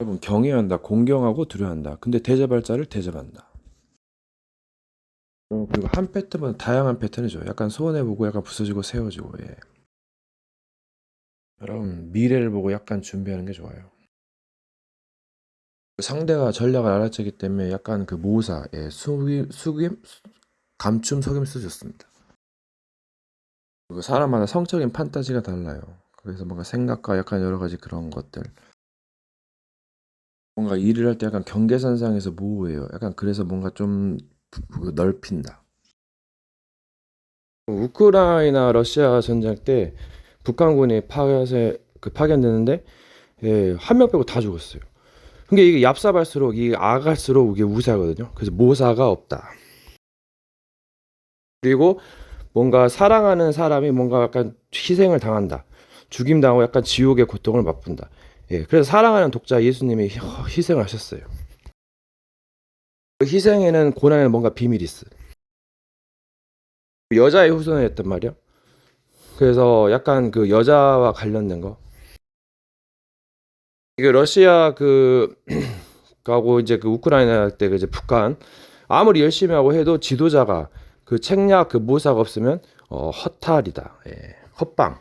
여러분 경외한다, 공경하고 두려워한다. 근데 대접할 자를 대접한다. 그리고 한 패턴보다 다양한 패턴이죠. 약간 손해보고 약간 부서지고 세워지고. 예. 여러분 미래를 보고 약간 준비하는 게 좋아요. 상대가 전략을 알아채기 때문에 약간 그 모사, 예, 숙임, 감춤, 속임수 좋습니다. 그리고 사람마다 성적인 판타지가 달라요. 그래서 뭔가 생각과 약간 여러 가지 그런 것들. 뭔가 일을 할 때 약간 경계선상에서 모호해요. 약간 그래서 뭔가 좀 넓힌다. 우크라이나 러시아 전쟁 때 북한군이 파견되는데 예, 한 명 빼고 다 죽었어요. 근데 이게 얍삽할수록 이 아갈수록 이게 우세하거든요. 그래서 모사가 없다. 그리고 뭔가 사랑하는 사람이 뭔가 약간 희생을 당한다. 죽임당하고 약간 지옥의 고통을 맛본다. 예, 그래서 사랑하는 독자 예수님이 희생을 하셨어요. 그 희생에는 고난에는 뭔가 비밀이 있어. 여자의 후손이었단 말이야. 그래서 약간 그 여자와 관련된 거. 이게 러시아 그 가고 이제 그 우크라이나 때 이제 북한 아무리 열심히 하고 해도 지도자가 그 책략 그 모사가 없으면 허탈이다. 예, 헛방.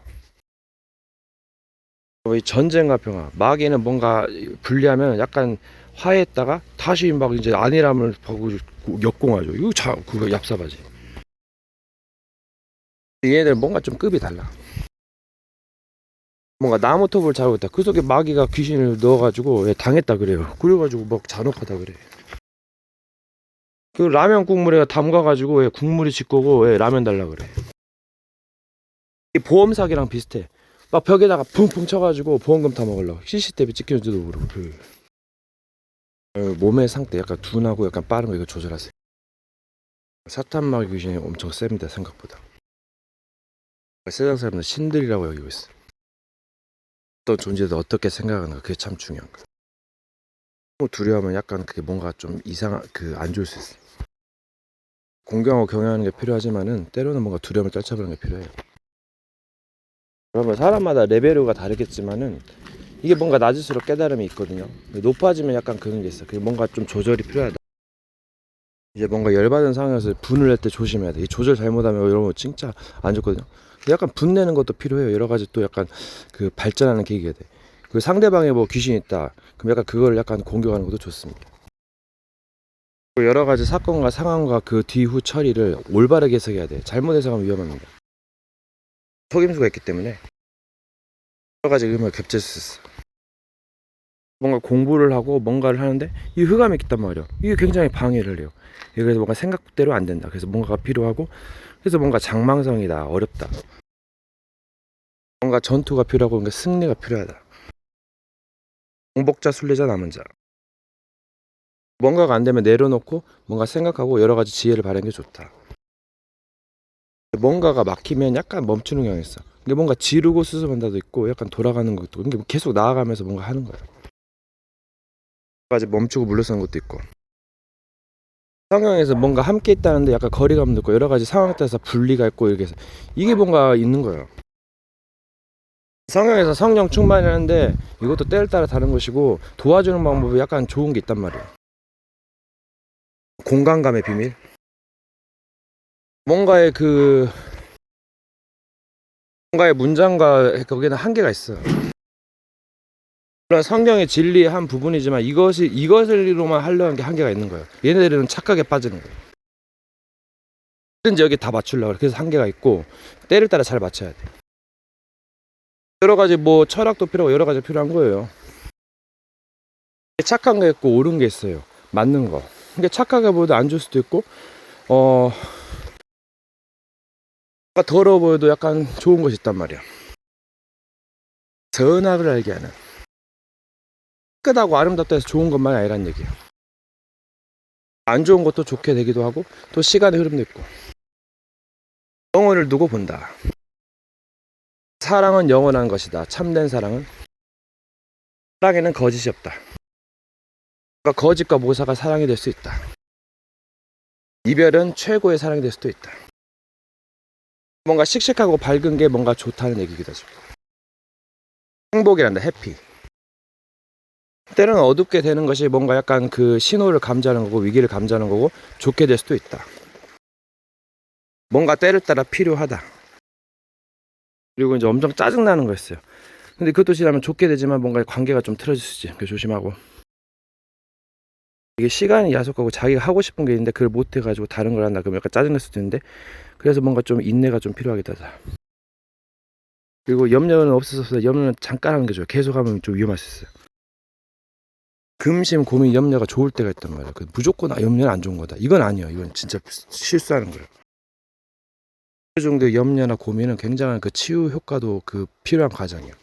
이 전쟁과 평화. 마귀는 뭔가 분리하면 약간 화해했다가 다시 막 이제 안일함을 보고 역공하죠. 이거 그거 얍삽하지. 얘네들 뭔가 좀 급이 달라. 뭔가 나무톱을 자르고 있다. 그 속에 마귀가 귀신을 넣어가지고 당했다 그래요. 그래가지고 막 잔혹하다 그래. 그 라면 국물에 담가가지고 국물이 짓고고 라면 달라 그래. 이 보험 사기랑 비슷해. 막 벽에다가 붕붕 쳐가지고 보험금 다 먹으려고. CCTV 찍히는지도 모르고. 몸의 상태 약간 둔하고 약간 빠른 거 이거 조절하세요. 사탄 마귀 귀신이 엄청 셉니다 생각보다. 세상 사람들은 신들이라고 여기고 있어. 어떤 존재도 어떻게 생각하는가 그게 참 중요한 거야. 너무 두려워하면 약간 그게 뭔가 좀 이상한 그 안 좋을 수 있어. 공경하고 경외하는 게 필요하지만은 때로는 뭔가 두려움을 떨쳐버리는 게 필요해요. 여러분 사람마다 레벨이 다르겠지만은 이게 뭔가 낮을수록 깨달음이 있거든요. 높아지면 약간 그런 게 있어. 그게 뭔가 좀 조절이 필요하다. 이제 뭔가 열받은 상황에서 분을 낼 때 조심해야 돼. 이 조절 잘못하면 여러분 진짜 안 좋거든요. 약간 분내는 것도 필요해요. 여러 가지 또 약간 그 발전하는 계기가 돼. 그 상대방에 뭐 귀신이 있다. 그럼 약간 그걸 약간 공격하는 것도 좋습니다. 여러 가지 사건과 상황과 그 뒤후 처리를 올바르게 해석해야 돼. 잘못 해석하면 위험합니다. 속임수가 있기 때문에 여러 가지 의미가 겹칠 수 있어. 뭔가 공부를 하고 뭔가를 하는데 이 흑암이 있단 말이야. 이게 굉장히 방해를 해요. 그래서 뭔가 생각대로 안 된다. 그래서 뭔가가 필요하고 그래서 뭔가 장망성이다. 어렵다. 뭔가 전투가 필요하고 뭔가 승리가 필요하다. 공복자 순례자 남은 자. 뭔가가 안 되면 내려놓고 뭔가 생각하고 여러 가지 지혜를 바라는 게 좋다. 뭔가가 막히면 약간 멈추는 경향이 있어. 이게 뭔가 지르고 수습한다도 있고 약간 돌아가는 것도 이게 계속 나아가면서 뭔가 하는 거야. 여러 가지 멈추고 물러서는 것도 있고. 성경에서 뭔가 함께 있다는데 약간 거리감도 있고 여러 가지 상황에 따라서 분리가 있고 이렇게 해서 이게 뭔가 있는 거예요. 성경에서 성령 충만하는데 이것도 때를 따라 다른 것이고 도와주는 방법이 약간 좋은 게 있단 말이에요. 공간감의 비밀. 뭔가의 그 뭔가의 문장과 거기는 한계가 있어요. 물론 성경의 진리의 한 부분이지만 이것을로만 하려는 게 한계가 있는 거예요. 얘네들은 착각에 빠지는 거예요. 뭐든지 여기 다 맞추려고 그래서 한계가 있고 때를 따라 잘 맞춰야 돼. 여러 가지 뭐 철학도 필요하고 여러 가지 필요한 거예요. 착한 게 있고 옳은 게 있어요. 맞는 거. 그러니까 착하게 보여도 안 좋을 수도 있고 더러워 보여도 약간 좋은 것이 있단 말이야. 선악을 알게 하는. 깨끗하고 아름답다 해서 좋은 것만 아니란 얘기야. 안 좋은 것도 좋게 되기도 하고 또 시간의 흐름도 있고. 영혼을 두고 본다. 사랑은 영원한 것이다. 참된 사랑에는 거짓이 없다. 그러니까 거짓과 모사가 사랑이 될 수 있다. 이별은 최고의 사랑이 될 수도 있다. 뭔가 씩씩하고 밝은 게 뭔가 좋다는 얘기기도 하죠. 행복이란다. 해피. 때로는 어둡게 되는 것이 뭔가 약간 그 신호를 감지하는 거고 위기를 감지하는 거고 좋게 될 수도 있다. 뭔가 때를 따라 필요하다. 그리고 이제 엄청 짜증나는 거였어요. 근데 그것도 지나면 좋게 되지만 뭔가 관계가 좀 틀어질 수 있지. 조심하고. 이게 시간이 야속하고 자기가 하고 싶은 게 있는데 그걸 못 해가지고 다른 걸 한다 그러면 약간 짜증날 수도 있는데 그래서 뭔가 좀 인내가 좀 필요하겠다. 그리고 염려는 없어서 염려는 잠깐 하는 게 좋아요. 계속 하면 좀 위험할 수 있어요. 금심, 고민, 염려가 좋을 때가 있단 말이에요. 무조건 염려는 안 좋은 거다. 이건 아니에요. 이건 진짜 실수하는 거예요. 그 정도의 염려나 고민은 굉장한 그 치유 효과도 그 필요한 과정이에요.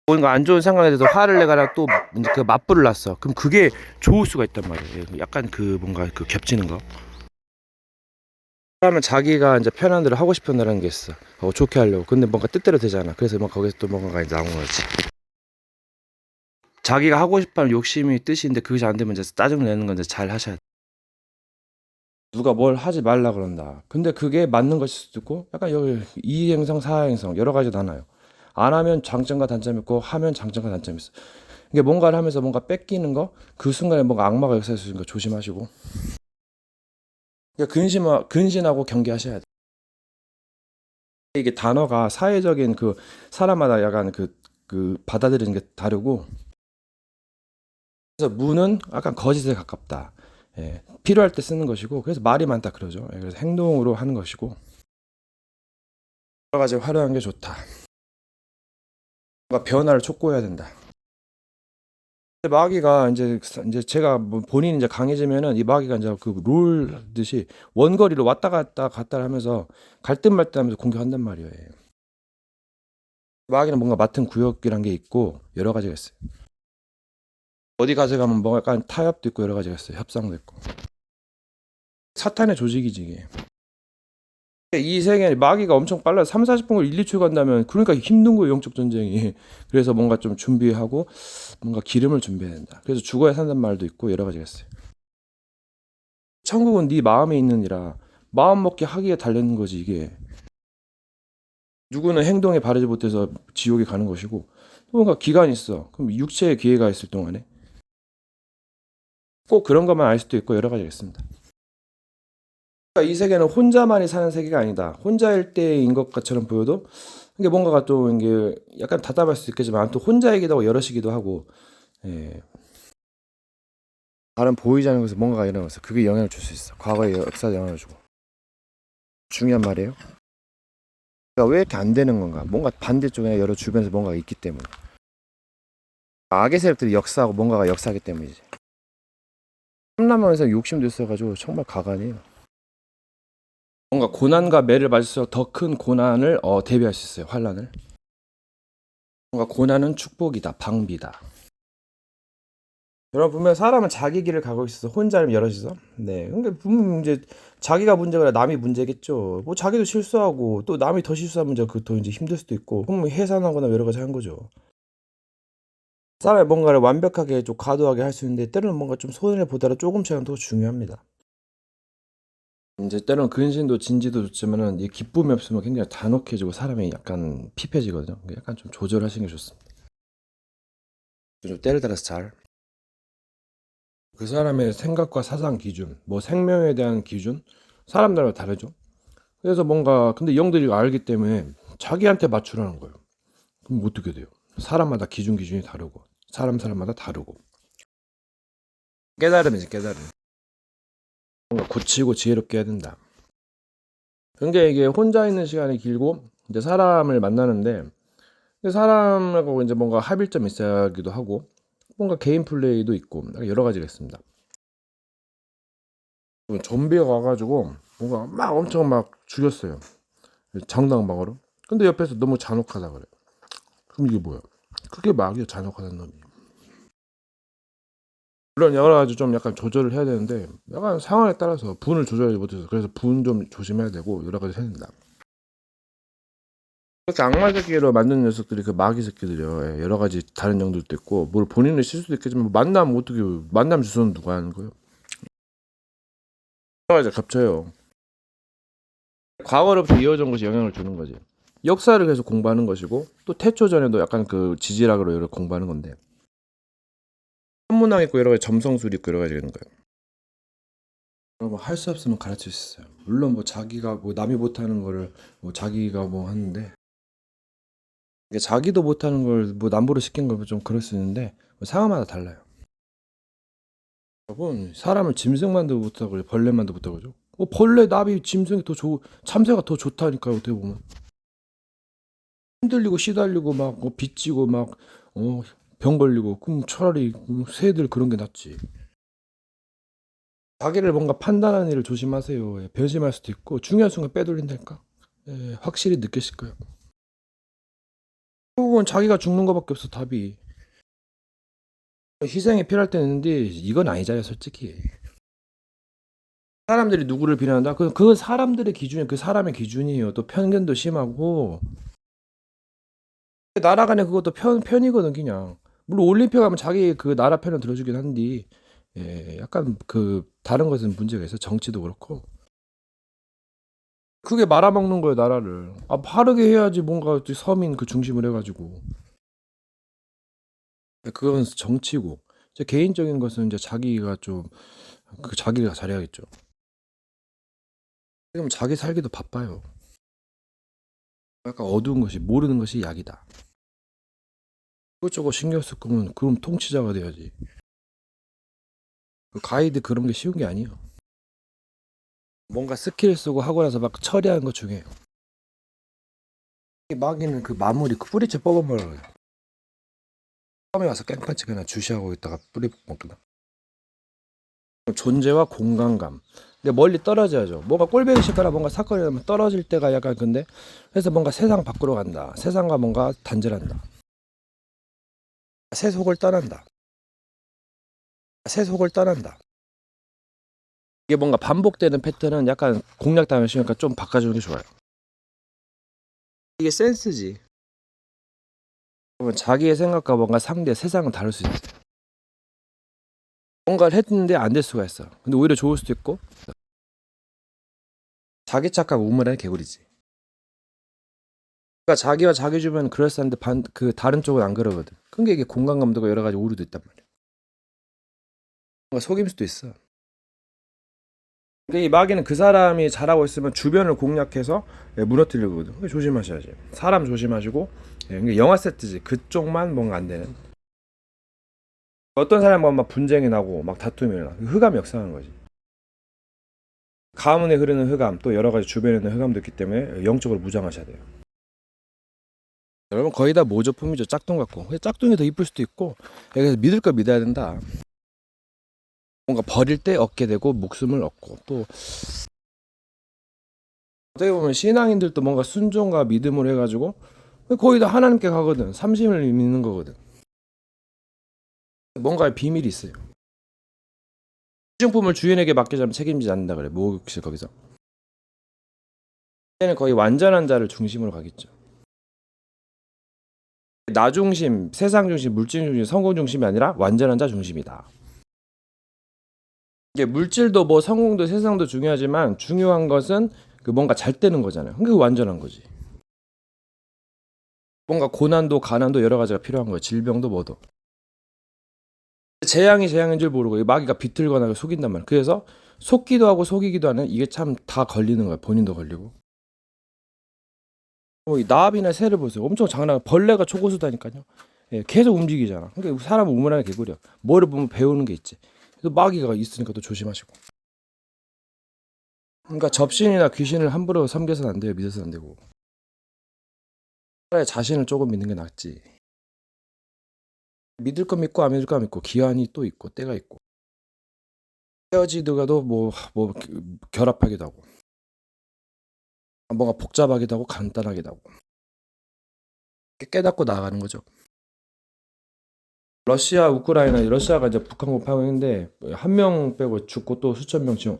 뭔가 안 좋은 상황에 대해서 화를 내거나 또 이제 그 맞불을 놨어. 그럼 그게 좋을 수가 있단 말이에요. 약간 그 뭔가 그 겹치는 거. 그러면 자기가 이제 편한 대로 하고 싶은 대로 하는 게 있어. 좋게 하려고. 근데 뭔가 뜻대로 되잖아. 그래서 뭐 거기서 또 뭔가가 이제 나온 거지. 자기가 하고 싶어하는 욕심이 뜻인데 그것이 안 되면 이제 짜증 내는 건 이제 잘 하셔야 돼. 누가 뭘 하지 말라 그런다. 근데 그게 맞는 것일 수도 있고, 약간 여기 이행성, 사행성 여러 가지 나눠요. 안 하면 장점과 단점이 있고, 하면 장점과 단점이 있어. 이게 뭔가를 하면서 뭔가 뺏기는 거, 그 순간에 뭔가 악마가 역사할 수 있는 거 조심하시고. 그러니까 근신하고 경계하셔야 돼. 이게 단어가 사회적인 그 사람마다 약간 그 받아들이는 게 다르고, 그래서 무는 약간 거짓에 가깝다. 예, 필요할 때 쓰는 것이고, 그래서 말이 많다 그러죠. 예, 그래서 행동으로 하는 것이고, 여러 가지 활용한 게 좋다. 뭔가 변화를 촉구해야 된다. 마귀가 이제 제가 뭐 본인이 이제 강해지면은 이 마귀가 이제 그 롤 듯이 원거리로 왔다 갔다 하면서 갈등 말듯 하면서 공격한단 말이에요. 마귀는 뭔가 맡은 구역이란 게 있고 여러 가지가 있어요. 어디 가져가면 뭔가 약간 타협도 있고 여러 가지가 있어요. 협상도 있고. 사탄의 조직이지 이게. 이 세계에 마귀가 엄청 빨라 3, 40분을 1, 2초 간다면 그러니까 힘든 거예요. 영적 전쟁이. 그래서 뭔가 좀 준비하고 뭔가 기름을 준비해야 된다. 그래서 죽어야 산다는 말도 있고 여러 가지가 있어요. 천국은 네 마음에 있느니라. 마음 먹게 하기에 달렸는 거지 이게. 누구는 행동에 바르지 못해서 지옥에 가는 것이고 또 뭔가 기간이 있어. 그럼 육체의 기회가 있을 동안에 꼭 그런 것만 알 수도 있고 여러 가지가 있습니다. 그러니까 이 세계는 혼자만이 사는 세계가 아니다. 혼자일 때인 것처럼 보여도 이게 뭔가가 또 이게 약간 답답할 수 있겠지만 또 혼자이기도 하고 여럿이기도 하고 예. 다른 보이지 않는 곳에서 뭔가가 일어나서 그게 영향을 줄 수 있어. 과거의 역사에 영향을 주고. 중요한 말이에요. 그러니까 왜 이렇게 안 되는 건가? 뭔가 반대쪽에 여러 주변에서 뭔가가 있기 때문에. 악의 세력들이 역사하고 뭔가가 역사하기 때문이지. 탐람하면서 욕심도 있어가지고 정말 가관이에요. 뭔가 고난과 매를 맞을수록 더 큰 고난을 대비할 수 있어요. 환란을. 뭔가 고난은 축복이다. 방비다. 여러분 보면 사람은 자기 길을 가고 있어서 혼자면 여럿이서 네 그러니까 분명 이제 자기가 문제가 아니라 남이 문제겠죠. 뭐 자기도 실수하고 또 남이 더 실수한 문제 그더 이제 힘들 수도 있고 그럼 해산하거나 여러 가지 한 거죠. 사람이 뭔가를 완벽하게 좀 과도하게 할 수 있는데 때로는 뭔가 좀 손해를 보더라도 조금씩은 더 중요합니다. 이제 때로는 근신도 진지도 좋지만은 이 기쁨이 없으면 굉장히 잔혹해지고 사람이 약간 피폐지거든요. 약간 좀 조절하시는 게 좋습니다. 좀 때를 따라서 잘. 그 사람의 생각과 사상 기준, 뭐 생명에 대한 기준, 사람들마다 다르죠. 그래서 뭔가 근데 영들이 알기 때문에 자기한테 맞추라는 거예요. 그럼 어떻게 돼요? 사람마다 기준이 다르고 사람마다 다르고 깨달음이지 깨달음. 뭔가 고치고 지혜롭게 해야 된다. 그러니까 이게 혼자 있는 시간이 길고 이제 사람을 만나는데 사람하고 이제 뭔가 합일점이 있어야기도 하고 뭔가 개인 플레이도 있고 여러 가지가 있습니다. 좀비가 와가지고 뭔가 막 엄청 막 죽였어요. 장당방으로. 근데 옆에서 너무 잔혹하다 그래. 그럼 이게 뭐야? 그게 마귀야 잔혹하다는 놈이. 물론 여러 가지 좀 약간 조절을 해야 되는데 약간 상황에 따라서 분을 조절하지 못해서 그래서 분 좀 조심해야 되고 여러 가지 해야 된다. 그렇게 악마 새끼로 만든 녀석들이 그 마귀 새끼들이요. 예, 여러 가지 다른 영들도 있고 뭘 본인은 실수도 있겠지만 만나면 어떻게 만남 주소는 누가 하는 거예요? 여러 가지 겹쳐요. 과거로부터 이어진 것이 영향을 주는 거지. 역사를 계속 공부하는 것이고 또 태초 전에도 약간 그 지질학으로 여러 공부하는 건데 천문학 있고 여러 가지 점성술 있고 여러 가지 있는 거예요. 여러분 할 수 없으면 가르칠 수 있어요. 물론 뭐 자기가 뭐 남이 못하는 거를 뭐 자기가 뭐 하는데 이게 자기도 못하는 걸 뭐 남보로 시킨 걸 좀 그럴 수 있는데 뭐 상황마다 달라요. 여러분 사람을 짐승만도 못하고 벌레만도 못하고 그죠? 벌레, 나비, 짐승이 더 참새가 더 좋다니까요. 어떻게 보면 흔들리고 시달리고 막 빚지고 막 병 걸리고 그럼 차라리 새들 그런 게 낫지. 자기를 뭔가 판단하는 일을 조심하세요. 예, 변심할 수도 있고 중요한 순간 빼돌린다니까. 예, 확실히 느끼실 거예요. 결국은 자기가 죽는 거밖에 없어 답이. 희생이 필요할 때는 있는데 이건 아니잖아요 솔직히. 사람들이 누구를 비난한다? 그건 사람들의 기준이 그 사람의 기준이에요. 또 편견도 심하고 나라 간에 그것도 편이거든 그냥. 물론 올림픽 하면 자기 그 나라 편을 들어주긴 한디 예, 약간 그 다른 것은 문제가 있어. 정치도 그렇고. 그게 말아먹는 거예요 나라를. 바르게 해야지 뭔가 서민 그 중심을 해가지고. 그건 정치고. 이제 개인적인 것은 이제 자기가 좀 그 자기가 잘해야겠죠. 지금 자기 살기도 바빠요. 약간 어두운 것이 모르는 것이 약이다. 그것저것 신경 쓸 거면 그럼 통치자가 돼야지. 그 가이드 그런 게 쉬운 게 아니에요. 뭔가 스킬 쓰고 하고 나서 막 처리하는 것 중에 마귀는 그 마무리 그 뿌리채 뽑아버려요. 처음에 와서 깽판치 그냥 주시하고 있다가 뿌리 먹거든. 존재와 공간감. 근데 멀리 떨어져야죠. 뭔가 꼴배기 싫거나 뭔가 사건이 나면 떨어질 때가 약간 근데 그래서 뭔가 세상 밖으로 간다. 세상과 뭔가 단절한다. 세속을 떠난다. 세속을 떠난다. 이게 뭔가 반복되는 패턴은 약간 공략당하면 쉬우니까 좀 바꿔주는 게 좋아요. 이게 센스지. 그러면 자기의 생각과 뭔가 상대 세상은 다를 수 있어요. 뭔가를 했는데 안 될 수가 있어. 근데 오히려 좋을 수도 있고. 자기 착각 우물의 개구리지. 그러니까 자기와 자기 주변은 그럴싸한데 그 다른 쪽은 안 그러거든. 그러니까 이게 공간감도가 여러 가지 오류도 있단 말이야. 뭔가 속임 수도 있어. 근데 이 마귀는 그 사람이 잘하고 있으면 주변을 공략해서 무너뜨리거든. 그러니까 조심하셔야지. 사람 조심하시고. 그러니까 영화 세트지. 그쪽만 뭔가 안 되는. 어떤 사람은 막 분쟁이 나고 막 다툼이 일어나. 흑암이 역사하는 거지. 가문에 흐르는 흑암 또 여러 가지 주변에 있는 흑암도 있기 때문에 영적으로 무장하셔야 돼요. 여러분 거의 다 모조품이죠. 짝퉁 같고. 짝퉁이 더 이쁠 수도 있고. 그래서 믿을 거 믿어야 된다. 뭔가 버릴 때 얻게 되고 목숨을 얻고 또 어떻게 보면 신앙인들도 뭔가 순종과 믿음을 해가지고 거의 다 하나님께 가거든. 삼심을 믿는 거거든. 뭔가의 비밀이 있어요. 시중품을 주인에게 맡기자면 책임지지 않는다 그래. 목욕실 거기서. 이제는 거의 완전한 자를 중심으로 가겠죠. 나 중심, 세상 중심, 물질 중심, 성공 중심이 아니라 완전한 자 중심이다. 이게 물질도 뭐 성공도 세상도 중요하지만 중요한 것은 그 뭔가 잘 되는 거잖아요. 그게 완전한 거지. 뭔가 고난도 가난도 여러 가지가 필요한 거예요. 질병도 뭐도. 재앙이 재앙인 줄 모르고 마귀가 비틀거나 속인단 말이에요. 그래서 속기도 하고 속이기도 하는 이게 참 다 걸리는 거예요. 본인도 걸리고. 이 나비나 새를 보세요. 엄청 장난. 벌레가 초고수다니까요. 예, 계속 움직이잖아. 그러니까 사람은 우물안의 개구리야. 뭐를 보면 배우는 게 있지. 그래서 마귀가 있으니까 또 조심하시고. 그러니까 접신이나 귀신을 함부로 섬겨서는 안 돼요. 믿어서는 안 되고. 차라리 자신을 조금 믿는 게 낫지. 믿을 거 믿고 안 믿을 거 안 믿고 기한이 또 있고 때가 있고 헤어지다가도 뭐 결합하기도 하고 뭔가 복잡하기도 하고 간단하기도 하고 깨닫고 나아가는 거죠. 러시아 우크라이나 러시아가 이제 북한군 파견인데 한 명 빼고 죽고 또 수천 명 지금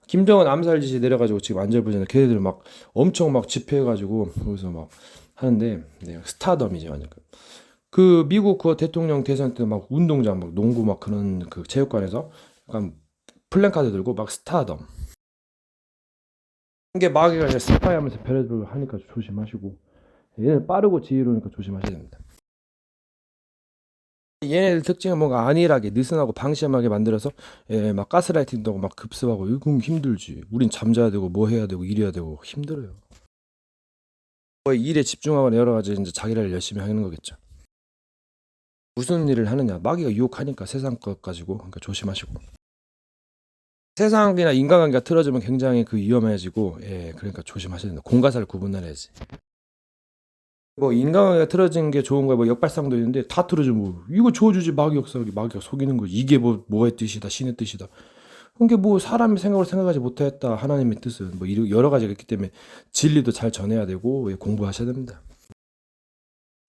김정은 암살 지시 내려가지고 지금 안절부절 걔네들 막 엄청 막 집회해가지고 거기서 막 하는데 네, 스타덤이죠 완전. 그 미국 그 대통령 대선 때 막 운동장 막 농구 막 그런 그 체육관에서 약간 플랜카드 들고 막 스타덤. 이게 마귀가 이제 스파이 하면서 별의별 하니까 조심하시고 얘는 빠르고 지혜로우니까 조심하셔야 됩니다. 얘네들 특징은 뭔가 안일하게 느슨하고 방심하게 만들어서 막 가스라이팅도 하고 막 급습하고 이거 힘들지. 우린 잠자야 되고 뭐 해야 되고 일해야 되고 힘들어요. 거의 일에 집중하거나 여러 가지 이제 자기를 일 열심히 하는 거겠죠. 무슨 일을 하느냐? 마귀가 유혹하니까 세상 것 가지고 그러니까 조심하시고. 세상이나 인간관계가 틀어지면 굉장히 위험해지고 그러니까 조심하셔야 된다. 공과사를 구분해야지. 뭐 인간관계가 틀어진 게 좋은 거야 뭐 역발상도 있는데 다 틀어지면 뭐 이거 줘주지 마귀 역사기 마귀가 속이는 거지. 이게 뭐의 뜻이다 신의 뜻이다. 그게 뭐 사람이 생각을 생각하지 못했다 하나님의 뜻은 뭐 여러 가지가 있기 때문에 진리도 잘 전해야 되고 공부하셔야 됩니다.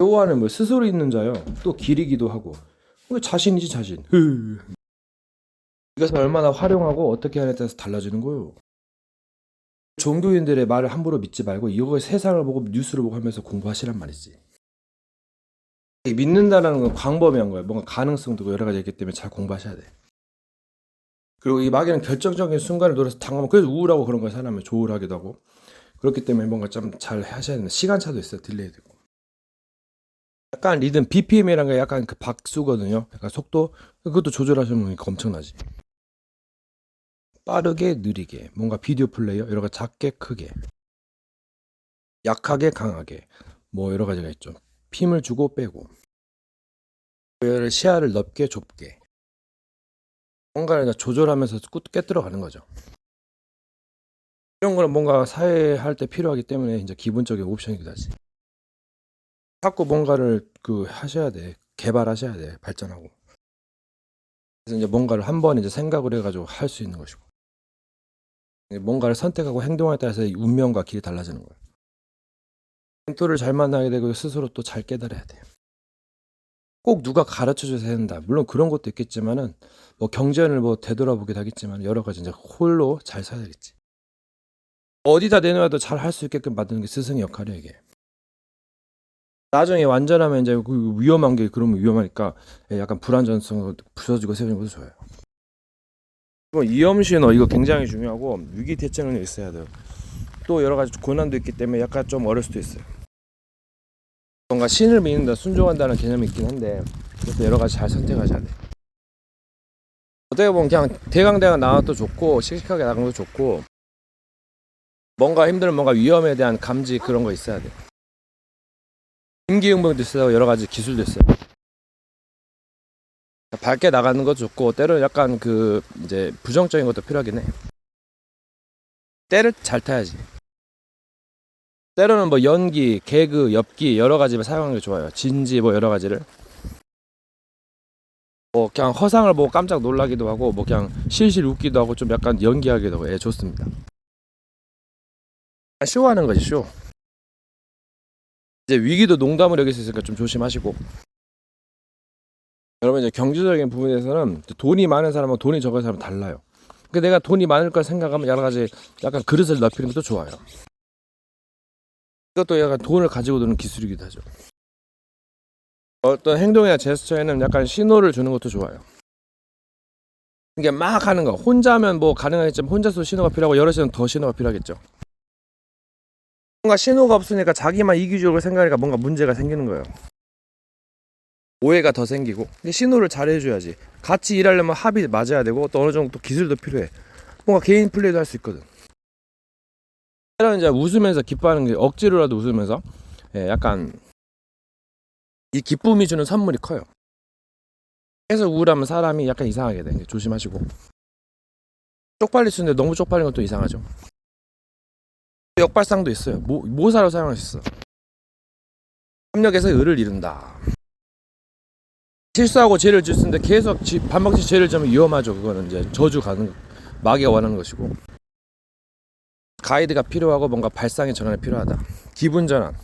여호와는 뭐 스스로 있는 자요 또 기리기도 하고 자신이지 자신. 이것을 얼마나 활용하고 어떻게 하냐에 따라서 달라지는 거예요. 종교인들의 말을 함부로 믿지 말고 이거 세상을 보고 뉴스를 보고 하면서 공부하시란 말이지. 믿는다는 건 광범위한 거예요. 뭔가 가능성도 여러 가지 있기 때문에 잘 공부하셔야 돼. 그리고 이 마귀는 결정적인 순간을 노려서 당하면 그래서 우울하고 그런 거예요. 사람을 조울하기도 하고. 그렇기 때문에 뭔가 좀 잘 하셔야 되는 시간차도 있어요. 딜레이 되고. 약간 리듬 BPM이라는 게 약간 박수거든요. 약간 속도 그것도 조절하시면 엄청나지. 빠르게 느리게 뭔가 비디오 플레이어 여러 가지 작게 크게 약하게 강하게 뭐 여러 가지가 있죠. 힘을 주고 빼고 시야를 넓게 좁게 뭔가를 조절하면서 꿰뚫어가는 거죠. 이런 거는 뭔가 사회 할 때 필요하기 때문에 이제 기본적인 옵션이기도 하지. 자꾸 뭔가를 하셔야 돼. 개발하셔야 돼. 발전하고. 그래서 이제 뭔가를 한번 이제 생각을 해가지고 할 수 있는 것이고. 뭔가를 선택하고 행동에 따라서 운명과 길이 달라지는 거예요. 멘토를 잘 만나게 되고 스스로 또 잘 깨달아야 돼요. 꼭 누가 가르쳐 줘야 된다. 물론 그런 것도 있겠지만은 뭐 경전을 뭐 되돌아보기도 하겠지만 여러 가지 이제 홀로 잘 서야 되겠지. 어디다 내놔도 잘 할 수 있게끔 만드는 게 스승의 역할이에요, 이게. 나중에 완전하면 이제 위험한 게 그러면 위험하니까 약간 불안전성을 부서지고 세우는 것도 좋아요. 위험신호 이거 굉장히 중요하고 위기 대처는 있어야 돼요. 또 여러 가지 고난도 있기 때문에 약간 좀 어려울 수도 있어요. 뭔가 신을 믿는다, 순종한다는 개념이 있긴 한데 그래서 여러 가지 잘 선택하셔야 돼. 어떻게 보면 그냥 대강대강 나와도 좋고 씩씩하게 나가도 좋고 뭔가 힘들면 뭔가 위험에 대한 감지 그런 거 있어야 돼. 임기응변도 있어요. 여러 가지 기술도 있어요. 밝게 나가는 것도 좋고 때로는 약간 이제 부정적인 것도 필요하긴 해. 때를 잘 타야지. 때로는 뭐 연기, 개그, 엽기 여러 가지를 사용하는 게 좋아요. 진지 뭐 여러 가지를. 뭐 그냥 허상을 보고 깜짝 놀라기도 하고 뭐 그냥 실실 웃기도 하고 좀 약간 연기하기도 하고 좋습니다. 쇼하는 거지 쇼. 이제 위기도 농담으로 여길 수 있으니까 좀 조심하시고. 여러분 이제 경제적인 부분에서는 돈이 많은 사람하고 돈이 적은 사람은 달라요. 그러니까 내가 돈이 많을 걸 생각하면 여러 가지 약간 그릇을 넓히는 것도 좋아요. 이것도 약간 돈을 가지고 노는 기술이기도 하죠. 어떤 행동이나 제스처에는 약간 신호를 주는 것도 좋아요. 이게 막 하는 거 혼자면 뭐 가능하겠지만 혼자서 신호가 필요하고 여럿이면 더 신호가 필요하겠죠. 뭔가 신호가 없으니까 자기만 이기적으로 생각하니까 뭔가 문제가 생기는 거예요. 오해가 더 생기고. 근데 신호를 잘 해줘야지. 같이 일하려면 합이 맞아야 되고 또 어느 정도 또 기술도 필요해. 뭔가 개인 플레이도 할 수 있거든. 때로는 이제 웃으면서 기뻐하는 게 억지로라도 웃으면서 약간 이 기쁨이 주는 선물이 커요. 계속 우울하면 사람이 약간 이상하게 돼. 조심하시고. 쪽팔릴 수 있는데 너무 쪽팔린 것도 이상하죠. 역발상도 있어요. 모사로 사용할 수 있어. 협력에서 의를 이룬다. 실수하고 죄를 질 수 있는데 계속 반복해서 죄를 지면 위험하죠. 그거는 이제 저주 가는 마귀가 원하는 것이고. 가이드가 필요하고 뭔가 발상의 전환이 필요하다. 기분 전환.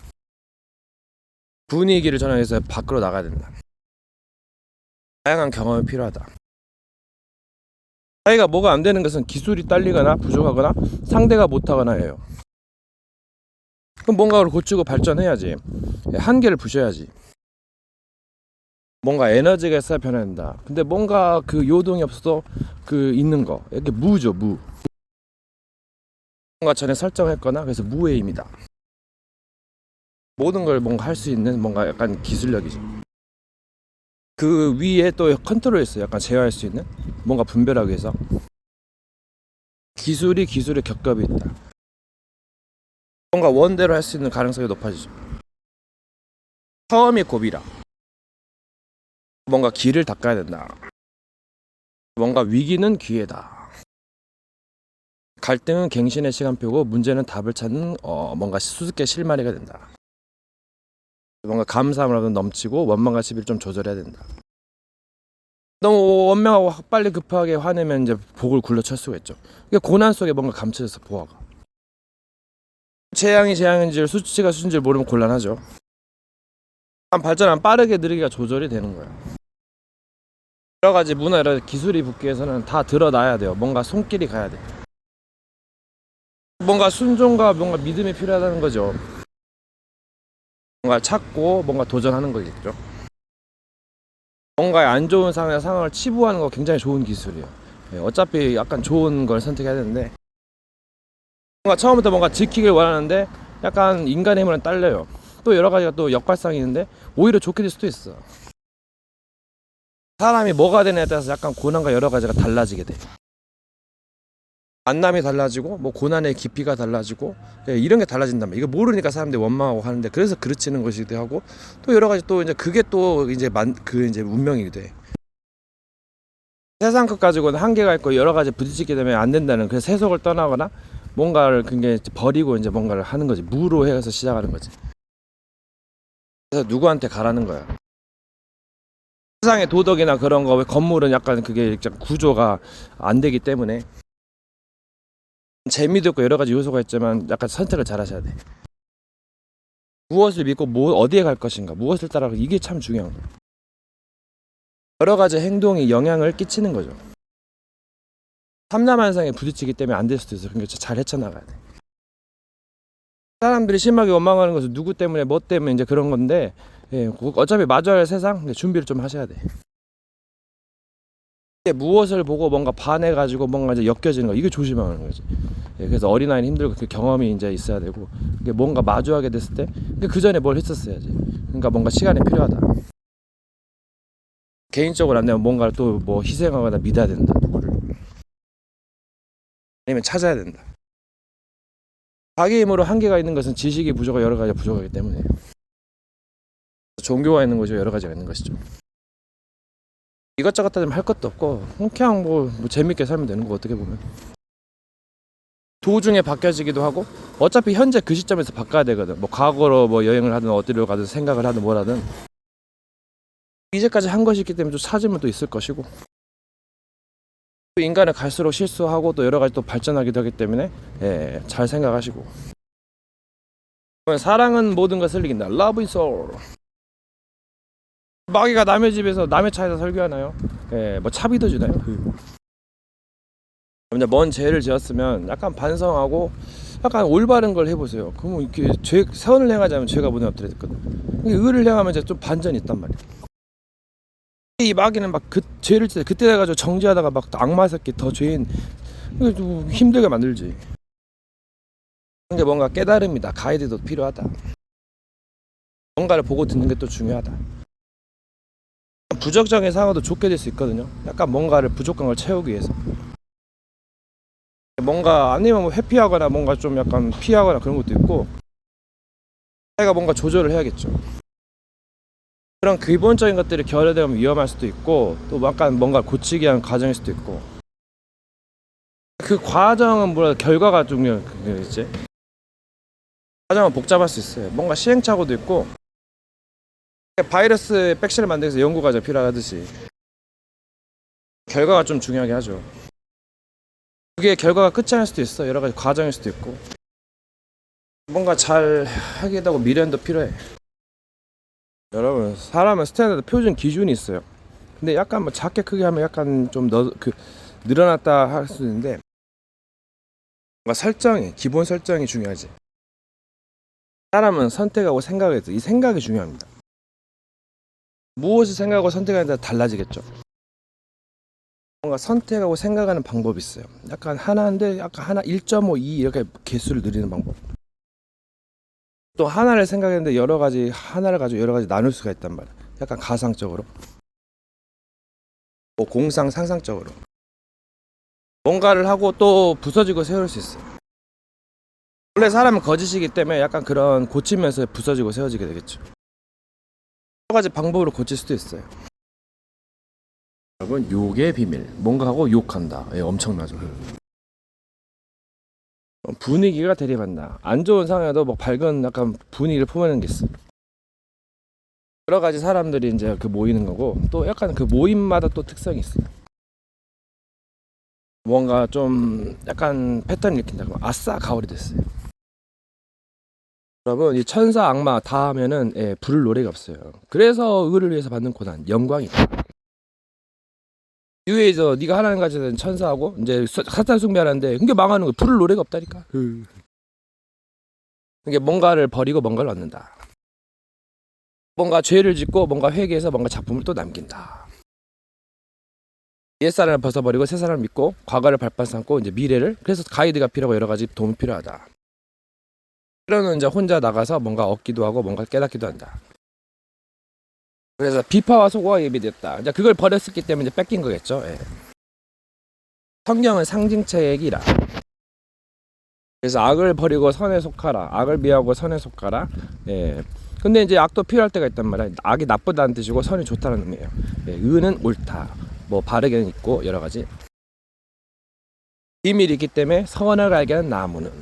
분위기를 전환해서 밖으로 나가야 된다. 다양한 경험이 필요하다. 자기가 뭐가 안 되는 것은 기술이 딸리거나 부족하거나 상대가 못하거나예요. 그럼 뭔가를 고치고 발전해야지. 한계를 부셔야지. 뭔가 에너지가 있어야 변화된다. 근데 뭔가 요동이 없어도 있는 거 이렇게 무죠 무. 뭔가 전에 설정했거나 그래서 무의 힘이다. 모든 걸 뭔가 할 수 있는 뭔가 약간 기술력이죠. 그 위에 또 컨트롤이 있어요. 약간 제어할 수 있는, 뭔가 분별하기 위해서. 기술의 겹겹이 있다. 뭔가 원대로 할 수 있는 가능성이 높아지죠. 처음이 고비라. 뭔가 길을 닦아야 된다. 뭔가 위기는 기회다. 갈등은 갱신의 시간표고 문제는 답을 찾는 뭔가 수수께 실마리가 된다. 뭔가 감사함을 넘치고 원망과 시비를 좀 조절해야 된다. 너무 원망하고 빨리 급하게 화내면 이제 복을 굴러칠 수가 있죠. 이게 고난 속에 뭔가 감춰져서 보아가. 재앙이 재앙인지 수치가 수치인지 모르면 곤란하죠. 발전하면 빠르게 느리기가 조절이 되는 거예요. 여러 가지 문화, 여러 기술이 붙기 위해서는 다 드러나야 돼요. 뭔가 손길이 가야 돼. 뭔가 순종과 뭔가 믿음이 필요하다는 거죠. 뭔가 찾고 뭔가 도전하는 거겠죠. 뭔가 안 좋은 상황을 치부하는 거 굉장히 좋은 기술이에요. 어차피 약간 좋은 걸 선택해야 되는데 뭔가 처음부터 뭔가 지키길 원하는데 약간 인간의 힘은 딸려요. 또 여러 가지가 또 역발상이 있는데 오히려 좋게 될 수도 있어. 사람이 뭐가 되냐에 따라서 약간 고난과 여러 가지가 달라지게 돼. 만남이 달라지고 뭐 고난의 깊이가 달라지고 이런 게 달라진단 말이야. 이거 모르니까 사람들이 원망하고 하는데 그래서 그르치는 것이기도 하고 또 여러 가지 또 이제 그게 또 이제 이제 운명이 돼. 세상 것 가지고는 한계가 있고 여러 가지 부딪히게 되면 안 된다는 그래서 세속을 떠나거나 뭔가를 굉장히 버리고 이제 뭔가를 하는 거지. 무로 해서 시작하는 거지. 그래서 누구한테 가라는 거야. 세상의 도덕이나 그런 거 건물은 약간 그게 구조가 안 되기 때문에 재미도 있고 여러 가지 요소가 있지만 약간 선택을 잘 하셔야 돼. 무엇을 믿고 어디에 갈 것인가, 무엇을 따라가, 이게 참 중요한 거예요. 여러 가지 행동이 영향을 끼치는 거죠. 삼라만상에 부딪히기 때문에 안 될 수도 있어. 그러니까 잘 헤쳐나가야 돼. 사람들이 심하게 원망하는 것은 누구 때문에 뭐 때문에 이제 그런 건데 어차피 마주할 세상 준비를 좀 하셔야 돼. 무엇을 보고 뭔가 반해가지고 뭔가 이제 엮여지는 거 이게 조심하는 거지. 그래서 어린아이는 힘들고 그 경험이 이제 있어야 되고 뭔가 마주하게 됐을 때 그 전에 뭘 했었어야지. 그러니까 뭔가 시간이 필요하다. 개인적으로 안 되면 뭔가를 또 뭐 희생하거나 믿어야 된다. 누구를 아니면 찾아야 된다. 자기 힘으로 한계가 있는 것은 지식이 부족하고 여러 가지가 부족하기 때문에 종교가 있는 것이고 여러 가지가 있는 것이죠. 이것저것 따지면 할 것도 없고 그냥 뭐 재밌게 살면 되는 거 어떻게 보면 도중에 바뀌어지기도 하고 어차피 현재 그 시점에서 바꿔야 되거든. 뭐 과거로 뭐 여행을 하든 어디로 가든 생각을 하든 뭐라든 이제까지 한 것이 있기 때문에 또 찾으면 또 있을 것이고 또 인간은 갈수록 실수하고 또 여러 가지 또 발전하기도 하기 때문에 잘 생각하시고 사랑은 모든 것을 이긴다. Love is all. 마귀가 남의 집에서 남의 차에서 설교하나요? 뭐 차비도 주나요? 먼 죄를 지었으면 약간 반성하고 약간 올바른 걸 해보세요. 그러면 이렇게 선을 행하자면 죄가 문에 엎드려 있거든. 의를 행하면 이제 좀 반전이 있단 말이야. 이 마귀는 막 그 죄를 짓 그때 해가지고 정지하다가 막 악마 새끼 더 죄인 좀 힘들게 만들지. 그게 뭔가 깨달음이다. 가이드도 필요하다. 뭔가를 보고 듣는 게 또 중요하다. 부적정의 상황도 좋게 될 수 있거든요. 약간 뭔가를 부족한 걸 채우기 위해서. 뭔가 아니면 뭐 회피하거나 뭔가 좀 약간 피하거나 그런 것도 있고 자기가 뭔가 조절을 해야겠죠. 그런 기본적인 것들이 결여되면 위험할 수도 있고 또 약간 뭔가 고치기 위한 과정일 수도 있고 그 과정은 뭐라 결과가 중요하겠지. 과정은 복잡할 수 있어요. 뭔가 시행착오도 있고 바이러스 백신을 만들기 위해서 연구 과정 필요하듯이 결과가 좀 중요하게 하죠. 그게 결과가 끝이 아닐 수도 있어. 여러 가지 과정일 수도 있고 뭔가 잘 하게 되고 미련도 필요해. 여러분 사람은 스탠다드 표준 기준이 있어요. 근데 약간 뭐 작게 크게 하면 약간 좀 늘어났다 할 수 있는데 뭔가 기본 설정이 중요하지. 사람은 선택하고 생각을 해서 이 생각이 중요합니다. 무엇을 생각하고 선택하느냐에 따라 달라지겠죠. 뭔가 선택하고 생각하는 방법이 있어요. 약간 하나인데 약간 하나 1.5, 2 이렇게 개수를 늘리는 방법. 또 하나를 생각했는데 하나를 가지고 여러 가지 나눌 수가 있단 말이야. 약간 가상적으로. 뭐 공상 상상적으로 뭔가를 하고 또 부서지고 세울 수 있어요. 원래 사람은 거짓이기 때문에 약간 그런 고치면서 부서지고 세워지게 되겠죠. 여러 가지 방법으로 고칠 수도 있어요. 여러분, 욕의 비밀. 뭔가 하고 욕한다. 예, 엄청나죠. 분위기가 대립한다. 안 좋은 상황에도 뭐 밝은 약간 분위기를 뿜어내는 게 있어. 여러 가지 사람들이 이제 그 모이는 거고, 또 약간 그 모임마다 또 특성이 있어요. 뭔가 좀 약간 패턴을 일으킨다. 그러면 아싸 가오리 됐어요. 여러분, 이 천사 악마 다 하면은 부를 노래가 없어요. 그래서 의를 위해서 받는 고난 영광이다. 유해에서 네가 하나님 같이 된 천사하고 이제 사탄 숭배하는데 그게 망하는 거 부를 노래가 없다니까. 그게 뭔가를 버리고 뭔가를 얻는다. 뭔가 죄를 짓고 뭔가 회개해서 뭔가 작품을 또 남긴다. 옛사람을 벗어버리고 새사람을 믿고 과거를 발판 삼고 이제 미래를, 그래서 가이드가 필요하고 여러 가지 도움이 필요하다. 때로는 이제 혼자 나가서 뭔가 얻기도 하고 뭔가 깨닫기도 한다. 그래서 비파와 소고가 예비됐다. 이제 그걸 버렸기 때문에 이제 뺏긴 거겠죠. 예. 성경은 상징책이라. 그래서 악을 버리고 선에 속하라. 악을 미워하고 선에 속하라. 예. 근데 이제 악도 필요할 때가 있단 말이야. 악이 나쁘다는 뜻이고 선이 좋다는 의미예요. 예. 의는 옳다. 뭐 바르게는 있고 여러 가지. 비밀이 있기 때문에 선을 알게 하는 나무는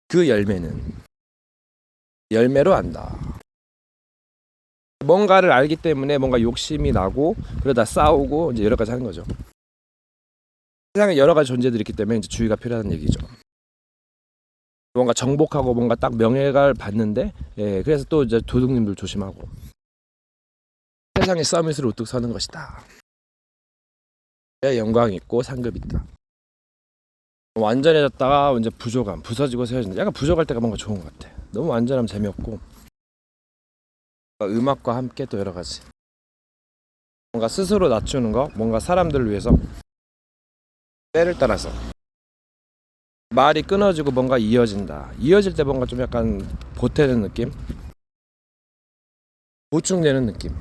그 열매는 열매로 안다. 뭔가를 알기 때문에 뭔가 욕심이 나고 그러다 싸우고 이제 여러 가지 하는 거죠. 세상에 여러 가지 존재들이 있기 때문에 이제 주의가 필요하다는 얘기죠. 뭔가 정복하고 뭔가 딱 명예를 받는데, 예, 그래서 또 이제 도둑님들 조심하고 세상의 서밋으로 우뚝 서는 것이다. 영광이 있고 상급이 있다. 완전해졌다가 이제 부족함, 부서지고 세워진다. 약간 부족할 때가 뭔가 좋은 것 같아. 너무 완전하면 재미없고, 음악과 함께 또 여러 가지 뭔가 스스로 낮추는 거, 뭔가 사람들을 위해서 때를 따라서 말이 끊어지고 뭔가 이어진다. 이어질 때 뭔가 좀 약간 보태는 느낌, 보충되는 느낌.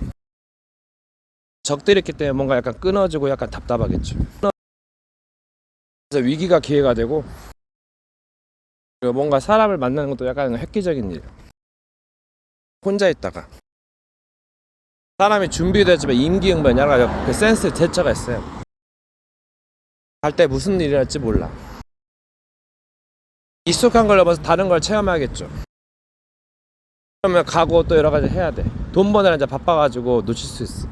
적들이 있기 때문에 뭔가 약간 끊어지고 약간 답답하겠죠. 그래서 위기가 기회가 되고, 그리고 뭔가 사람을 만나는 것도 약간 획기적인 일. 혼자 있다가 사람이 준비되지만 임기응변 여러 가지 그 센스 대처가 있어요. 갈 때 무슨 일이 할지 몰라. 익숙한 걸 넘어서 다른 걸 체험하겠죠. 그러면 가고 또 여러 가지 해야 돼. 돈 버느라 이제 바빠가지고 놓칠 수 있어.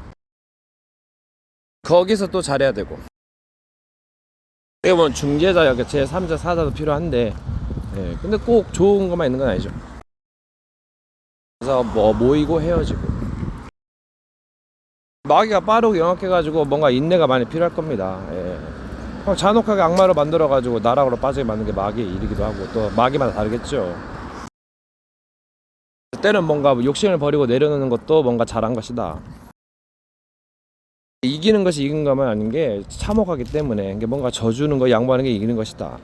거기서 또 잘해야 되고. 어떻게 보면 중재자, 여기 제3자, 4자도 필요한데, 예, 근데 꼭 좋은 것만 있는 건 아니죠. 그래서 뭐 모이고 헤어지고. 마귀가 빠르고 영악해가지고 뭔가 인내가 많이 필요할 겁니다. 예. 잔혹하게 악마로 만들어가지고 나락으로 빠지게 만드는 게 마귀의 일이기도 하고, 또 마귀마다 다르겠죠. 때는 뭔가 욕심을 버리고 내려놓는 것도 뭔가 잘한 것이다. 이기는 것이 이긴 것만 아닌 게 참혹하기 때문에 이게 뭔가 져주는 거, 양보하는 게 이기는 것이다.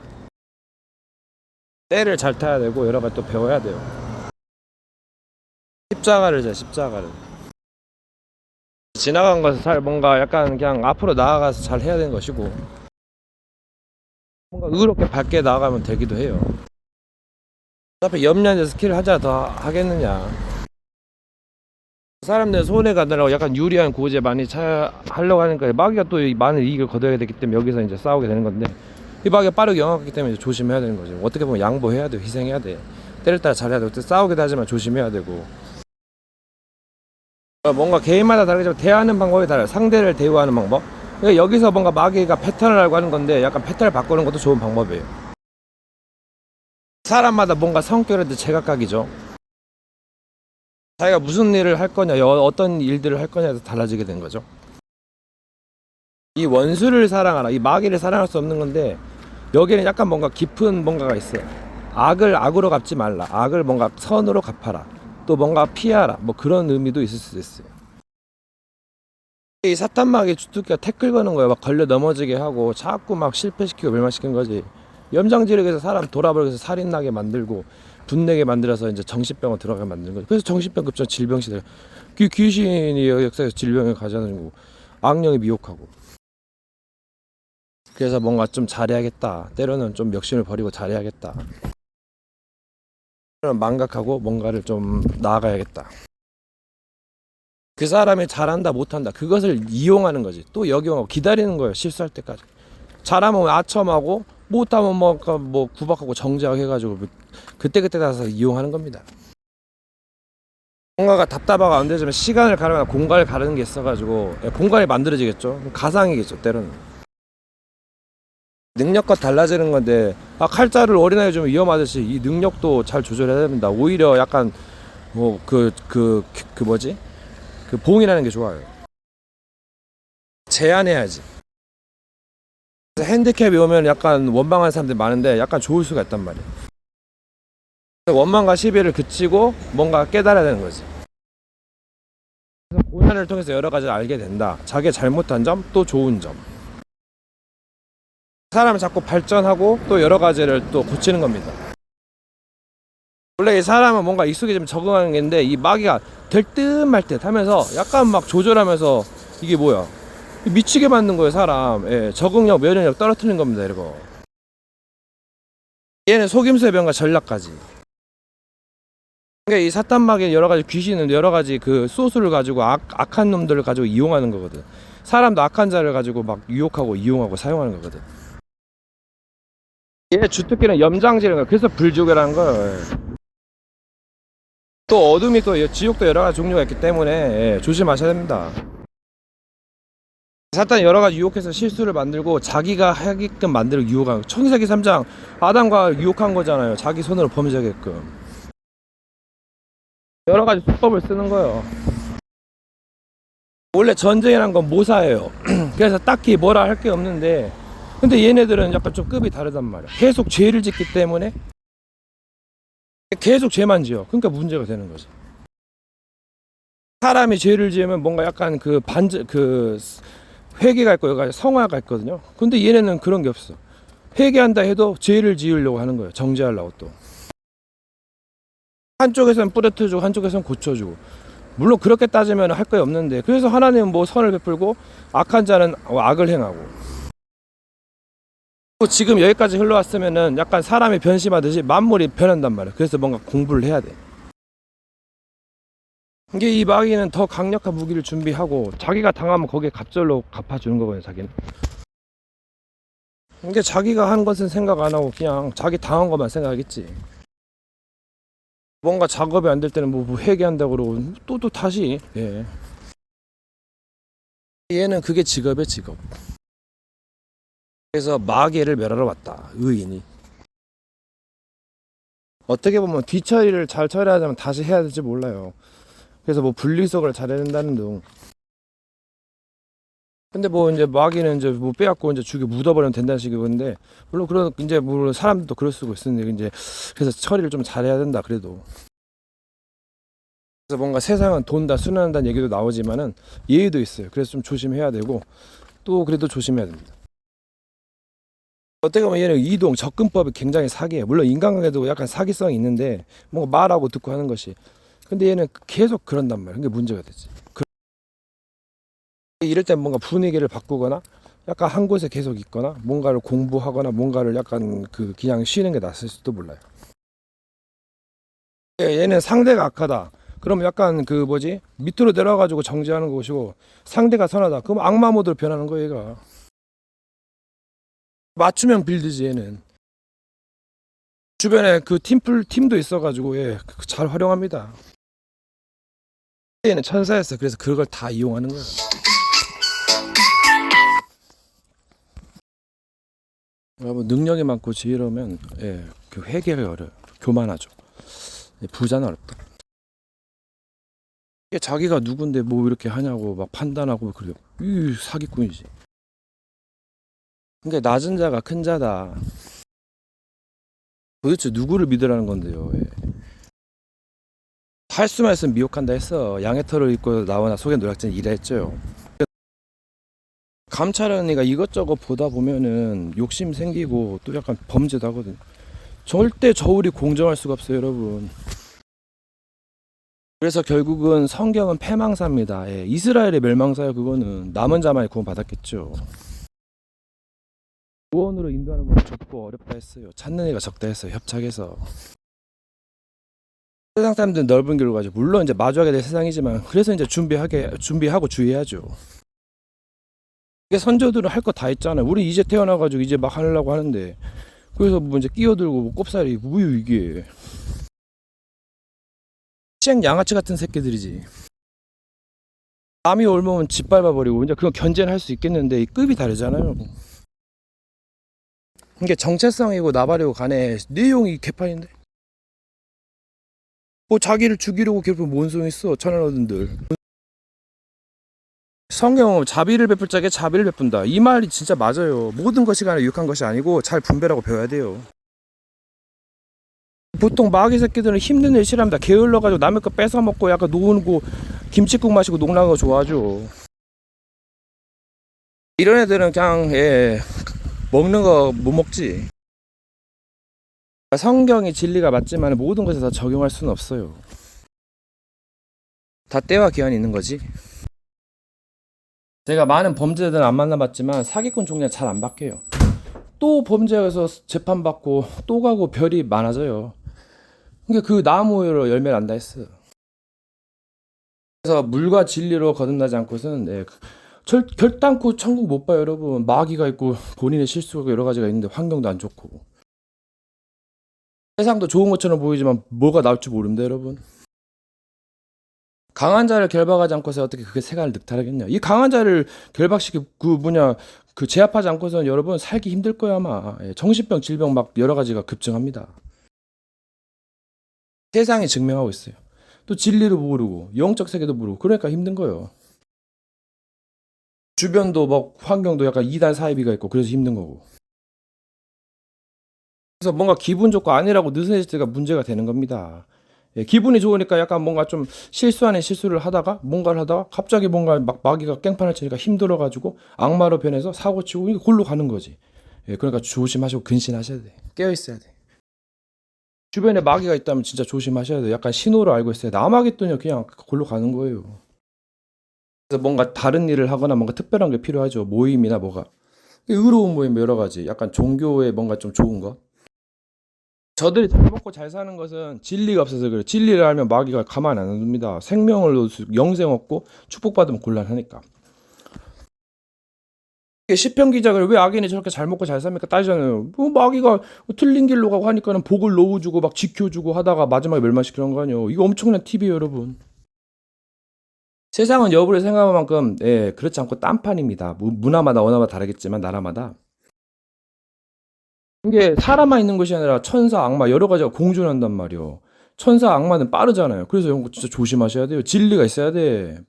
때를 잘 타야 되고 여러 가지 또 배워야 돼요. 십자가를 지나간 것을 잘 뭔가 약간 그냥 앞으로 나아가서 잘 해야 되는 것이고, 뭔가 의롭게 밝게 나아가면 되기도 해요. 어차피 염려한 스킬을 하자 더 하겠느냐. 사람들 손해 가느라고 약간 유리한 구제 많이 하려고 하니까 마귀가 또 많은 이익을 거둬야 되기 때문에 여기서 이제 싸우게 되는 건데, 이 마귀가 빠르게 영악하기 때문에 조심해야 되는 거죠. 어떻게 보면 양보해야 돼요. 희생해야 돼. 때를 따라 잘해야 되고, 싸우기도 하지만 조심해야 되고. 뭔가 개인마다 다르지만 대하는 방법이 달라요. 상대를 대우하는 방법. 그러니까 여기서 뭔가 마귀가 패턴을 알고 하는 건데, 약간 패턴을 바꾸는 것도 좋은 방법이에요. 사람마다 뭔가 성격이 제각각이죠. 자기가 무슨 일을 할 거냐, 어떤 일들을 할 거냐에서 달라지게 된 거죠. 이 원수를 사랑하라, 이 마귀를 사랑할 수 없는 건데, 여기는 약간 뭔가 깊은 뭔가가 있어요. 악을 악으로 갚지 말라, 악을 뭔가 선으로 갚아라, 또 뭔가 피하라, 뭐 그런 의미도 있을 수도 있어요. 이 사탄 마귀 주특기가 태클 거는 거예요. 막 걸려 넘어지게 하고 자꾸 막 실패시키고 멸망시키는 거지. 염장지르기에서 사람 돌아버리고 살인나게 만들고 분내게 만들어서 이제 정신병원 들어가게 만드는 거죠. 그래서 정신병 급전 질병 시대. 귀신이 역사에서 질병을 가져다니고, 악령이 미혹하고. 그래서 뭔가 좀 잘해야겠다, 때로는 좀 욕심을 버리고 잘해야겠다, 때로는 망각하고 뭔가를 좀 나아가야겠다. 그 사람이 잘한다 못한다 그것을 이용하는 거지. 또 역용하고 기다리는 거예요, 실수할 때까지. 잘하면 아첨하고 못하면 뭐 구박하고 정죄하고 해가지고 그때그때 가서 이용하는 겁니다. 뭔가가 답답하고 안 되지만 시간을 가르거나 공간을 가르는 게 있어가지고 공간이 만들어지겠죠. 가상이겠죠, 때로는. 능력과 달라지는 건데, 칼자를 어린아이에 주면 위험하듯이 이 능력도 잘 조절해야 됩니다. 오히려 약간 뭐 뭐지? 그 봉이라는 게 좋아요. 제한해야지. 핸디캡이 오면 약간 원망하는 사람들이 많은데 약간 좋을 수가 있단 말이에요. 원망과 시비를 그치고 뭔가 깨달아야 되는 거지. 그래서 고난을 통해서 여러 가지를 알게 된다. 자기의 잘못한 점, 또 좋은 점. 사람을 자꾸 발전하고 또 여러 가지를 또 고치는 겁니다. 원래 이 사람은 뭔가 익숙해지면 적응하는 게 있는데, 이 마귀가 될 듯 말 듯 하면서 약간 막 조절하면서 이게 뭐야, 미치게 만든 거예요, 사람. 적응력, 면역력 떨어뜨리는 겁니다, 이거. 얘는 속임수의 병과 전략까지. 그러니까 이 사탄마귀는 여러 가지 귀신은 여러 가지 그 소스를 가지고 악한 놈들을 가지고 이용하는 거거든. 사람도 악한 자를 가지고 막 유혹하고 이용하고 사용하는 거거든. 얘 주특기는 염장지는 거야. 그래서 불조개라는 거예요. 또 어둠이 또 지옥도 여러 가지 종류가 있기 때문에 조심하셔야 됩니다. 사탄이 여러 가지 유혹해서 실수를 만들고 자기가 하게끔 만들고 유혹한 거. 창세기 3장 아담과 유혹한 거잖아요. 자기 손으로 범죄하게끔. 여러 가지 수법을 쓰는 거예요. 원래 전쟁이란 건 모사예요. 그래서 딱히 뭐라 할 게 없는데, 근데 얘네들은 약간 좀 급이 다르단 말이야. 계속 죄를 짓기 때문에 계속 죄만 지어. 그러니까 문제가 되는 거지. 사람이 죄를 지으면 뭔가 약간 회개가 있고 성화가 있거든요. 근데 얘네는 그런 게 없어. 회개한다 해도 죄를 지으려고 하는 거예요. 정죄하려고. 또 한쪽에서는 뿌려주고 한쪽에서는 고쳐주고. 물론 그렇게 따지면 할 거 없는데, 그래서 하나님은 뭐 선을 베풀고 악한 자는 악을 행하고. 지금 여기까지 흘러왔으면은 약간 사람이 변심하듯이 만물이 변한단 말이야. 그래서 뭔가 공부를 해야 돼. 이게 이 마귀는 더 강력한 무기를 준비하고 자기가 당하면 거기에 갑절로 갚아주는 거거든요, 자기는. 이게 자기가 한 것은 생각 안 하고 그냥 자기 당한 것만 생각하겠지. 뭔가 작업이 안 될 때는 뭐 회개한다고 그러고 또 다시. 얘는 그게 직업이야, 직업. 그래서 마귀를 멸하러 왔다, 의인이. 어떻게 보면 뒤처리를 잘 처리하자면 다시 해야 될지 몰라요. 그래서 뭐 분리수거를 잘해야 된다는 등. 근데 뭐 이제 마귀는 이제 뭐 빼앗고 이제 죽여 묻어버리면 된다는 식이건데, 물론 그런 이제 물론 사람들도 그럴 수가 있는데, 이제 그래서 처리를 좀 잘해야 된다, 그래도. 그래서 뭔가 세상은 돈다 순환한다는 얘기도 나오지만은 예의도 있어요. 그래서 좀 조심해야 되고, 또 그래도 조심해야 됩니다. 어떻게 보면 얘는 이동 접근법이 굉장히 사기예요. 물론 인간관계도 약간 사기성이 있는데 뭔가 말하고 듣고 하는 것이. 근데 얘는 계속 그런단 말이야. 그게 문제가 되지. 이럴 때 뭔가 분위기를 바꾸거나 약간 한 곳에 계속 있거나 뭔가를 공부하거나 뭔가를 약간 그냥 쉬는 게 낫을 수도 몰라요. 얘는 상대가 악하다. 그럼 약간 밑으로 내려가지고 정지하는 것이고, 상대가 선하다. 그럼 악마 모드로 변하는 거예요, 얘가. 맞춤형 빌드지, 얘는. 주변에 팀도 있어가지고, 잘 활용합니다. 얘는 천사였어. 그래서 그걸 다 이용하는 거야. 여러분, 능력이 많고 지혜로우면, 회개가 어려워요. 교만하죠. 부자는 어렵다. 자기가 누군데 뭐 이렇게 하냐고 막 판단하고 그래요. 이 사기꾼이지. 그러니까 낮은 자가 큰 자다. 도대체 누구를 믿으라는 건데요. 할 수만 있으면 미혹한다 했어. 양의 털을 입고 나오나 속에 노략질 이래 했죠. 감찰하니까 이것저것 보다 보면은 욕심 생기고 또 약간 범죄도 하거든. 절대 저울이 공정할 수가 없어요, 여러분. 그래서 결국은 성경은 패망사입니다. 예, 이스라엘의 멸망사요. 그거는 남은 자만이 구원받았겠죠. 구원으로 인도하는 건 좁고 어렵다 했어요. 찾는 애가 적다 했어요. 협착해서. 세상 사람들은 넓은 길로 가죠. 물론 이제 마주하게 될 세상이지만 그래서 이제 준비하고 주의해야죠. 이게 선조들은 할 거 다 했잖아요. 우리 이제 태어나가지고 이제 막 하려고 하는데 그래서 뭐 이제 끼어들고 뭐 꼽살이 뭐요 이게. 쨍 양아치 같은 새끼들이지. 남이 옮으면 짓밟아버리고 이제 그건 견제는 할 수 있겠는데 이 급이 다르잖아요. 이게 정체성이고 나발이고 간에 내용이 개판인데 뭐 자기를 죽이려고 괴롭히면 뭔 소용 있어. 천한 어른들. 성경은 자비를 베풀 자에게 자비를 베푼다. 이 말이 진짜 맞아요. 모든 것이 간에 유익한 것이 아니고 잘 분별하고 배워야 돼요. 보통 마귀 새끼들은 힘든 일 싫어합니다. 게을러가지고 남의 거 뺏어먹고 약간 노는고 김치국 마시고 농락한 거 좋아하죠. 이런 애들은 그냥 먹는 거 못 먹지. 성경이 진리가 맞지만 모든 것에 다 적용할 수는 없어요. 다 때와 기한이 있는 거지. 제가 많은 범죄자들은 안 만나봤지만 사기꾼 종류가 잘 안 바뀌어요. 또 범죄에서 재판받고 또 가고 별이 많아져요. 그러니까 그 나무로 열매를 안다 했어요. 그래서 물과 진리로 거듭나지 않고서는 결단코 천국 못 봐요. 여러분. 마귀가 있고 본인의 실수가 여러 가지가 있는데 환경도 안 좋고 세상도 좋은 것처럼 보이지만 뭐가 나올지 모릅니다. 여러분. 강한 자를 결박하지 않고서 어떻게 그게 세간을 늑탈하겠냐. 이 강한 자를 결박시키고 제압하지 않고서는 여러분 살기 힘들 거야 아마. 정신병 질병 막 여러 가지가 급증합니다. 세상이 증명하고 있어요. 또 진리도 모르고 영적 세계도 모르고 그러니까 힘든 거예요. 주변도 막 환경도 약간 이단 사이비가 있고 그래서 힘든 거고. 그래서 뭔가 기분 좋고 아니라고 느슨해질 때가 문제가 되는 겁니다. 기분이 좋으니까 약간 뭔가 좀 실수 아닌 실수를 하다가 뭔가를 하다가 갑자기 뭔가 막 마귀가 깽판을 치니까 힘들어가지고 악마로 변해서 사고치고 이게 골로 가는 거지. 그러니까 조심하시고 근신하셔야 돼. 깨어있어야 돼. 주변에 마귀가 있다면 진짜 조심하셔야 돼. 약간 신호를 알고 있어야 돼. 아마겟돈이 그냥 골로 가는 거예요. 그래서 뭔가 다른 일을 하거나 뭔가 특별한 게 필요하죠. 모임이나 뭐가. 의로운 모임 여러 가지. 약간 종교에 뭔가 좀 좋은 거. 저들이 잘 먹고 잘 사는 것은 진리가 없어서 그래요. 진리를 알면 마귀가 가만 안 둡니다. 생명을 영생 얻고 축복받으면 곤란하니까. 시편 기자가 왜 악인이 저렇게 잘 먹고 잘 삽니까? 따지잖아요. 뭐 마귀가 틀린 길로 가고 하니까는 복을 놓아주고 막 지켜주고 하다가 마지막에 멸망시키는 거 아니에요. 이거 엄청난 팁이에요, 여러분. 세상은 여부를 생각할 만큼 그렇지 않고 딴판입니다. 문화마다 언어마다 다르겠지만 나라마다. 이게 사람만 있는 것이 아니라 천사, 악마 여러 가지가 공존한단 말이요. 천사, 악마는 빠르잖아요. 그래서 이런 거 진짜 조심하셔야 돼요. 진리가 있어야 돼.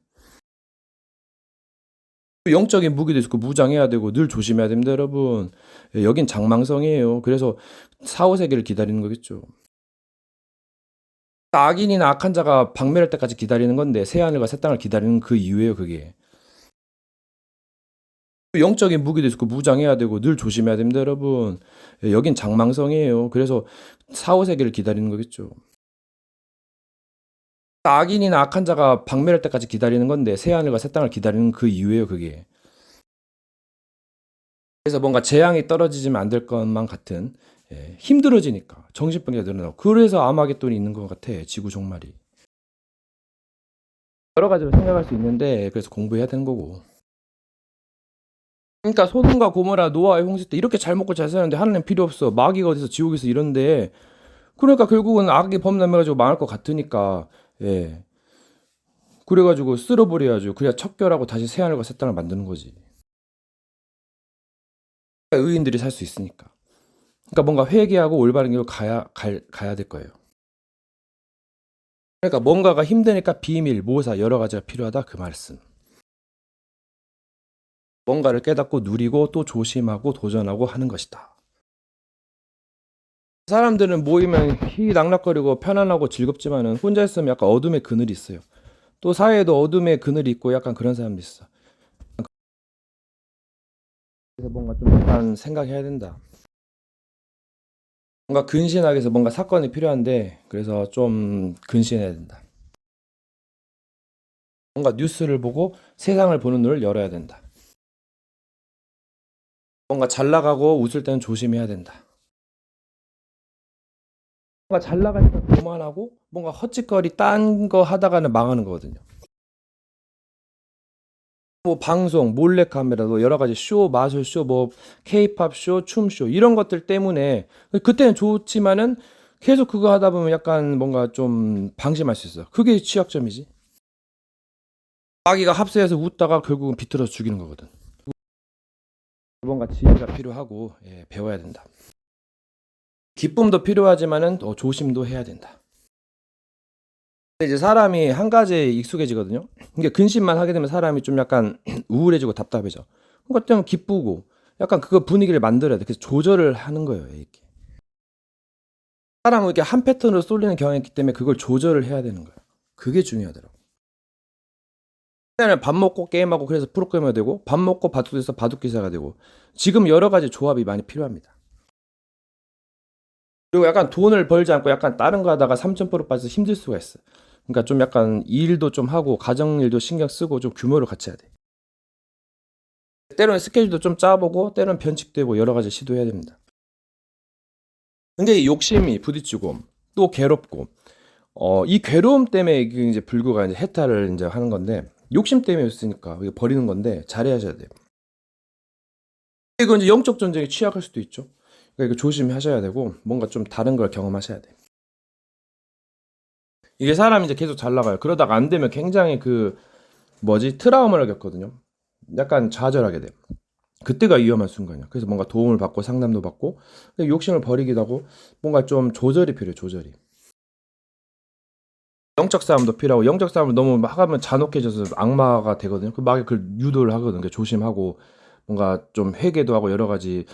영적인 무기도 있고 무장해야 되고 늘 조심해야 됩니다, 여러분. 여긴 장망성이에요. 그래서 사후세계를 기다리는 거겠죠. 악인이나 악한 자가 박멸할 때까지 기다리는 건데 새하늘과 새 땅을 기다리는 그 이유예요, 그게. 영적인 무기도 있고 무장해야 되고 늘 조심해야 됩니다, 여러분. 여긴 장망성이에요. 그래서 사후세계를 기다리는 거겠죠. 악인이나 악한 자가 박멸할 때까지 기다리는 건데 새하늘과 새 땅을 기다리는 그 이유예요, 그게. 그래서 뭔가 재앙이 떨어지지면 안 될 것만 같은 힘들어지니까 정신병이 늘어나고 그래서 아마겟돈이 있는 것 같아. 지구 종말이. 여러 가지로 생각할 수 있는데 그래서 공부해야 되는 거고. 그러니까 소돔과 고모라 노아의 홍수 때 이렇게 잘 먹고 잘 사는데 하나님 필요 없어. 마귀가 어디서 지옥에서 이런데 그러니까 결국은 악이 범람해가지고 망할 것 같으니까 그래가지고 쓸어버려야죠. 그래야 척결하고 다시 새하늘과 새 땅을 만드는 거지. 의인들이 살 수 있으니까. 그러니까 뭔가 회개하고 올바른 길로 가야 될 거예요. 그러니까 뭔가가 힘드니까 비밀, 모사 여러 가지가 필요하다 그 말씀. 뭔가를 깨닫고 누리고 또 조심하고 도전하고 하는 것이다. 사람들은 모이면 희낙락거리고 편안하고 즐겁지만은 혼자 있으면 약간 어둠의 그늘이 있어요. 또 사회에도 어둠의 그늘이 있고 약간 그런 사람도 있어. 그래서 뭔가 좀 약간 생각해야 된다. 뭔가 근신하기 위해서 뭔가 사건이 필요한데 그래서 좀 근신해야 된다. 뭔가 뉴스를 보고 세상을 보는 눈을 열어야 된다. 뭔가 잘 나가고 웃을 때는 조심해야 된다. 뭔가 잘 나가니까 교만하고 뭔가 헛짓거리 딴 거 하다가는 망하는 거거든요. 뭐 방송, 몰래카메라, 뭐 여러 가지 쇼, 마술쇼, 뭐 케이팝 쇼, 춤쇼 이런 것들 때문에 그때는 좋지만은 계속 그거 하다 보면 약간 뭔가 좀 방심할 수 있어. 그게 취약점이지. 아기가 합세해서 웃다가 결국은 비틀어서 죽이는 거거든. 뭔가 지혜가 필요하고 배워야 된다. 기쁨도 필요하지만은 조심도 해야 된다. 이제 사람이 한 가지에 익숙해지거든요. 이게 근심만 하게 되면 사람이 좀 약간 우울해지고 답답해져. 그러니까 좀 기쁘고 약간 그거 분위기를 만들어야 돼. 그래서 조절을 하는 거예요. 이렇게. 사람은 이렇게 한 패턴으로 쏠리는 경향이 있기 때문에 그걸 조절을 해야 되는 거예요. 그게 중요하더라고. 옛날에 밥 먹고 게임하고 그래서 프로게이머가 되고 밥 먹고 바둑에서 바둑기사가 되고 지금 여러 가지 조합이 많이 필요합니다. 그리고 약간 돈을 벌지 않고 약간 다른 거 하다가 3점포로 빠져서 힘들 수가 있어. 그러니까 좀 약간 일도 좀 하고 가정 일도 신경 쓰고 좀 규모를 같이 해야 돼. 때로는 스케줄도 좀 짜보고 때로는 변칙되고 여러 가지 시도해야 됩니다. 근데 이 욕심이 부딪히고 또 괴롭고 이 괴로움 때문에 이게 이제 불구가 이제 해탈을 이제 하는 건데 욕심 때문에 있으니까 이거 버리는 건데 잘해야셔야 돼요. 이건 이제 영적 전쟁에 취약할 수도 있죠. 그러니까 이거 조심하셔야 되고 뭔가 좀 다른 걸 경험하셔야 돼. 이게 사람이 이제 계속 잘 나가요. 그러다가 안 되면 굉장히 그 뭐지 트라우마를 겪거든요. 약간 좌절하게 돼. 그때가 위험한 순간이야. 그래서 뭔가 도움을 받고 상담도 받고 욕심을 버리기도 하고 뭔가 좀 조절이 필요해. 조절이. 영적 싸움도 필요하고 영적 싸움을 너무 막 하면 잔혹해져서 악마가 되거든요. 그 막에 그 유도를 하거든요. 그러니까 조심하고 뭔가 좀 회개도 하고 여러 가지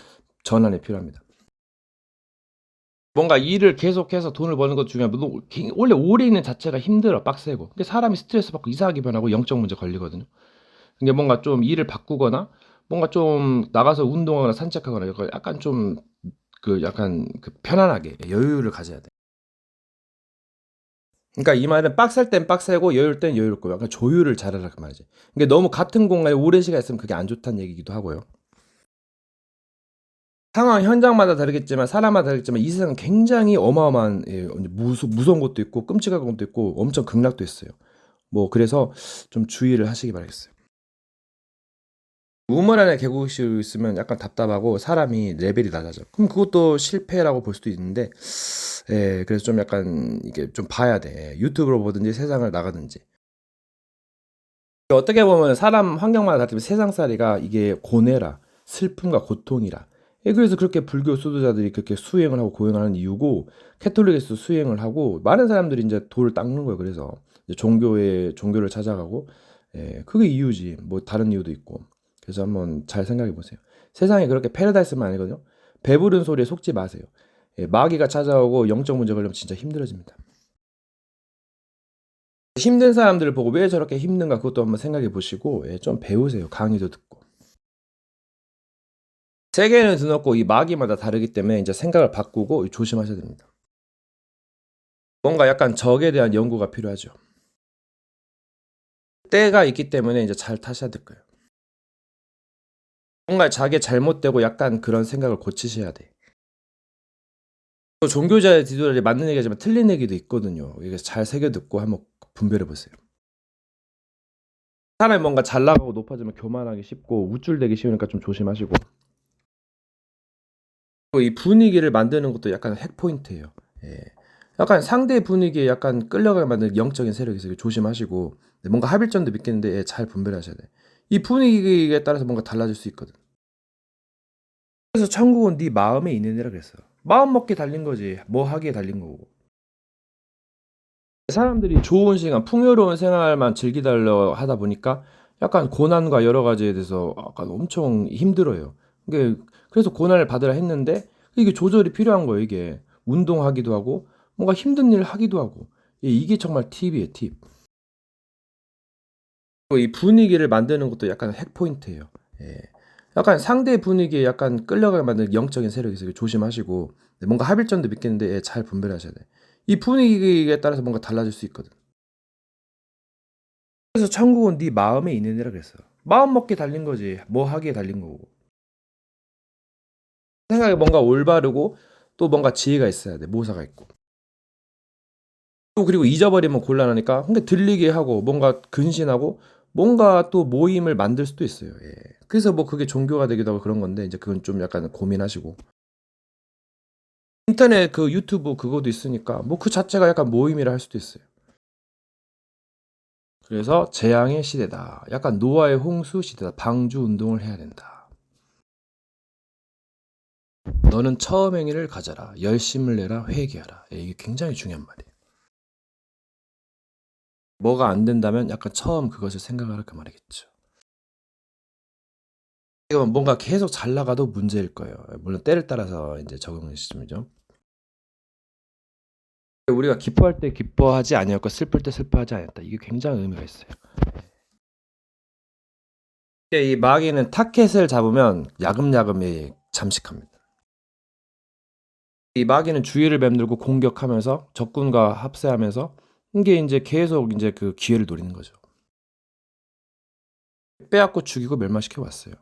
전환이 필요합니다. 뭔가 일을 계속해서 돈을 버는 것 중에 원래 오래 있는 자체가 힘들어 빡세고 근데 사람이 스트레스 받고 이상하게 변하고 영적 문제 걸리거든요. 근데 뭔가 좀 일을 바꾸거나 뭔가 좀 나가서 운동하거나 산책하거나 이거 약간 좀 그 약간 그 편안하게 여유를 가져야 돼. 그러니까 이 말은 빡셀 땐 빡세고 여유일 땐 여유롭고 약간 조율을 잘하라 그 말이지. 이게 너무 같은 공간에 오랜 시간 있으면 그게 안 좋다는 얘기기도 하고요. 상황 현장마다 다르겠지만 사람마다 다르겠지만 이 세상은 굉장히 어마어마한 무서운 것도 있고 끔찍한 것도 있고 엄청 극락도 있어요. 뭐 그래서 좀 주의를 하시기 바라겠어요. 우물 안에 개구리가 있으면 약간 답답하고 사람이 레벨이 낮아져. 그럼 그것도 실패라고 볼 수도 있는데, 그래서 좀 약간 이게 좀 봐야 돼. 유튜브로 보든지 세상을 나가든지. 어떻게 보면 사람 환경마다 다르지만 세상살이가 이게 고뇌라, 슬픔과 고통이라. 그래서 그렇게 불교 수도자들이 그렇게 수행을 하고 고행을 하는 이유고, 캐톨릭에서 수행을 하고, 많은 사람들이 이제 돌을 닦는 거예요. 그래서 이제 종교를 찾아가고, 그게 이유지. 뭐 다른 이유도 있고. 그래서 한번 잘 생각해 보세요. 세상이 그렇게 패러다이스만 아니거든요. 배부른 소리에 속지 마세요. 마귀가 찾아오고 영적 문제 걸리면 진짜 힘들어집니다. 힘든 사람들을 보고 왜 저렇게 힘든가 그것도 한번 생각해 보시고 좀 배우세요. 강의도 듣고. 세계는 드높고 이 마귀마다 다르기 때문에 이제 생각을 바꾸고 조심하셔야 됩니다. 뭔가 약간 적에 대한 연구가 필요하죠. 때가 있기 때문에 이제 잘 타셔야 될 거예요. 뭔가 자기 잘못되고 약간 그런 생각을 고치셔야 돼. 또 종교자의 지도자들이 맞는 얘기지만 틀린 얘기도 있거든요. 이게 잘 새겨 듣고 한번 분별해 보세요. 사람이 뭔가 잘 나가고 높아지면 교만하기 쉽고 우쭐대기 쉬우니까 좀 조심하시고. 또 이 분위기를 만드는 것도 약간 핵 포인트예요. 예. 약간 상대 분위기에 약간 끌려가게 만드는 영적인 세력이 있어요. 조심하시고 뭔가 합일점도 믿겠는데 잘 분별하셔야 돼. 이 분위기에 따라서 뭔가 달라질 수 있거든. 그래서 천국은 네 마음에 있는 데라 그랬어요. 마음 먹기 달린 거지. 뭐 하기에 달린 거고. 사람들이 좋은 시간, 풍요로운 생활만 즐기달려 하다 보니까 약간 고난과 여러 가지에 대해서 약간 엄청 힘들어요. 이게 그래서 고난을 받으라 했는데 이게 조절이 필요한 거예요. 이게 운동하기도 하고 뭔가 힘든 일 하기도 하고 이게 정말 팁이에요. 팁. 이 분위기를 만드는 것도 약간 핵 포인트예요. 예. 약간 상대 분위기에 약간 끌려가게 만드는 영적인 세력이 있어요. 조심하시고 뭔가 합일점도 믿겠는데 잘 분별하셔야 돼. 이 분위기에 따라서 뭔가 달라질 수 있거든. 그래서 천국은 네 마음에 있는 데라 그랬어. 마음 먹기에 달린 거지. 뭐 하기에 달린 거고. 생각에 뭔가 올바르고 또 뭔가 지혜가 있어야 돼. 모사가 있고. 또 그리고 잊어버리면 곤란하니까 근데 들리게 하고 뭔가 근신하고 뭔가 또 모임을 만들 수도 있어요. 예. 그래서 뭐 그게 종교가 되기도 하고 그런 건데 이제 그건 좀 약간 고민하시고. 인터넷 그 유튜브 그것도 있으니까 뭐 그 자체가 약간 모임이라 할 수도 있어요. 그래서 재앙의 시대다. 약간 노아의 홍수 시대다. 방주 운동을 해야 된다. 너는 처음 행위를 가져라. 열심을 내라. 회개하라. 예, 이게 굉장히 중요한 말이에요. 뭐가 안 된다면 약간 처음 그것을 생각하라 그 말이겠죠. 이건 뭔가 계속 잘 나가도 문제일 거예요. 물론 때를 따라서 이제 적응의 시점이죠. 우리가 기뻐할 때 기뻐하지 아니었고 슬플 때 슬퍼하지 않았다. 이게 굉장히 의미가 있어요. 이 마귀는 타켓을 잡으면 야금야금 잠식합니다. 이 마귀는 주위를 맴돌고 공격하면서 적군과 합세하면서 이게 이제 계속 이제 그 기회를 노리는 거죠. 빼앗고 죽이고 멸망시켜 왔어요.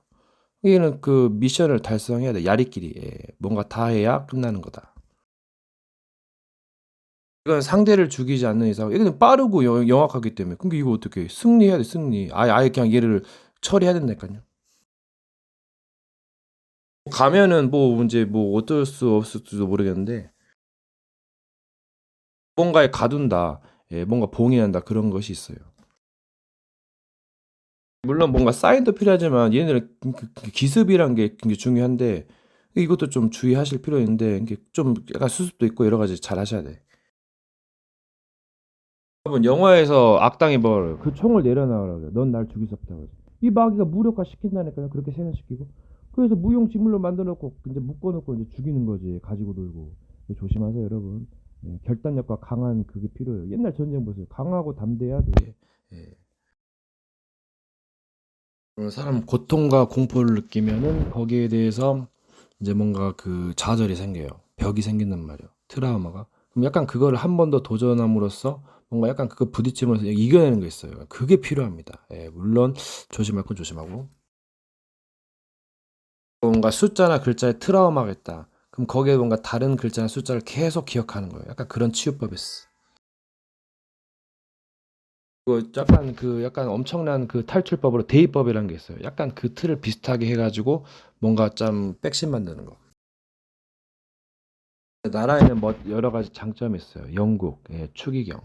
이게는 그 미션을 달성해야 돼. 야리끼리 뭔가 다 해야 끝나는 거다. 이건 상대를 죽이지 않는 이상 이거는 빠르고 영악하기 때문에 근데 이거 어떻게 승리해야 돼 승리 아예 그냥 얘를 처리해야 된다니까요. 가면은 뭐 이제 뭐 어쩔 수 없을지도 모르겠는데 뭔가에 가둔다 뭔가 봉인한다 그런 것이 있어요. 물론 뭔가 사인도 필요하지만 얘네들은 그 기습이란 게 굉장히 중요한데 이것도 좀 주의하실 필요 있는데 이게 좀 약간 수습도 있고 여러 가지 잘 하셔야 돼. 여러분 영화에서 악당이 뭘 그 총을 내려놔라고 그래. 넌 날 죽일 수 없다고 그래. 이 마귀가 무력화 시킨다니까요. 그렇게 생각시키고. 그래서 무용지물로 만들어놓고 이제 묶어놓고 이제 죽이는 거지. 가지고 놀고. 조심하세요, 여러분. 결단력과 강한 그게 필요해요. 옛날 전쟁 보세요. 강하고 담대해야 돼. 사람 고통과 공포를 느끼면은 거기에 대해서 이제 뭔가 그 좌절이 생겨요. 벽이 생긴단 말이에요. 트라우마가. 그럼 약간 그거를 한 번 더 도전함으로써 뭔가 약간 그거 부딪히면서 이겨내는 게 있어요. 그게 필요합니다. 물론 조심할 건 조심하고. 뭔가 숫자나 글자에 트라우마가 있다. 그럼 거기에 뭔가 다른 글자나 숫자를 계속 기억하는 거예요. 약간 그런 치유법이 있어. 약간 엄청난 그 탈출법으로 대입법이라는 게 있어요. 약간 그 틀을 비슷하게 해가지고 뭔가 좀 백신 만드는 거. 나라에는 뭐 여러 가지 장점이 있어요. 영국, 추기경.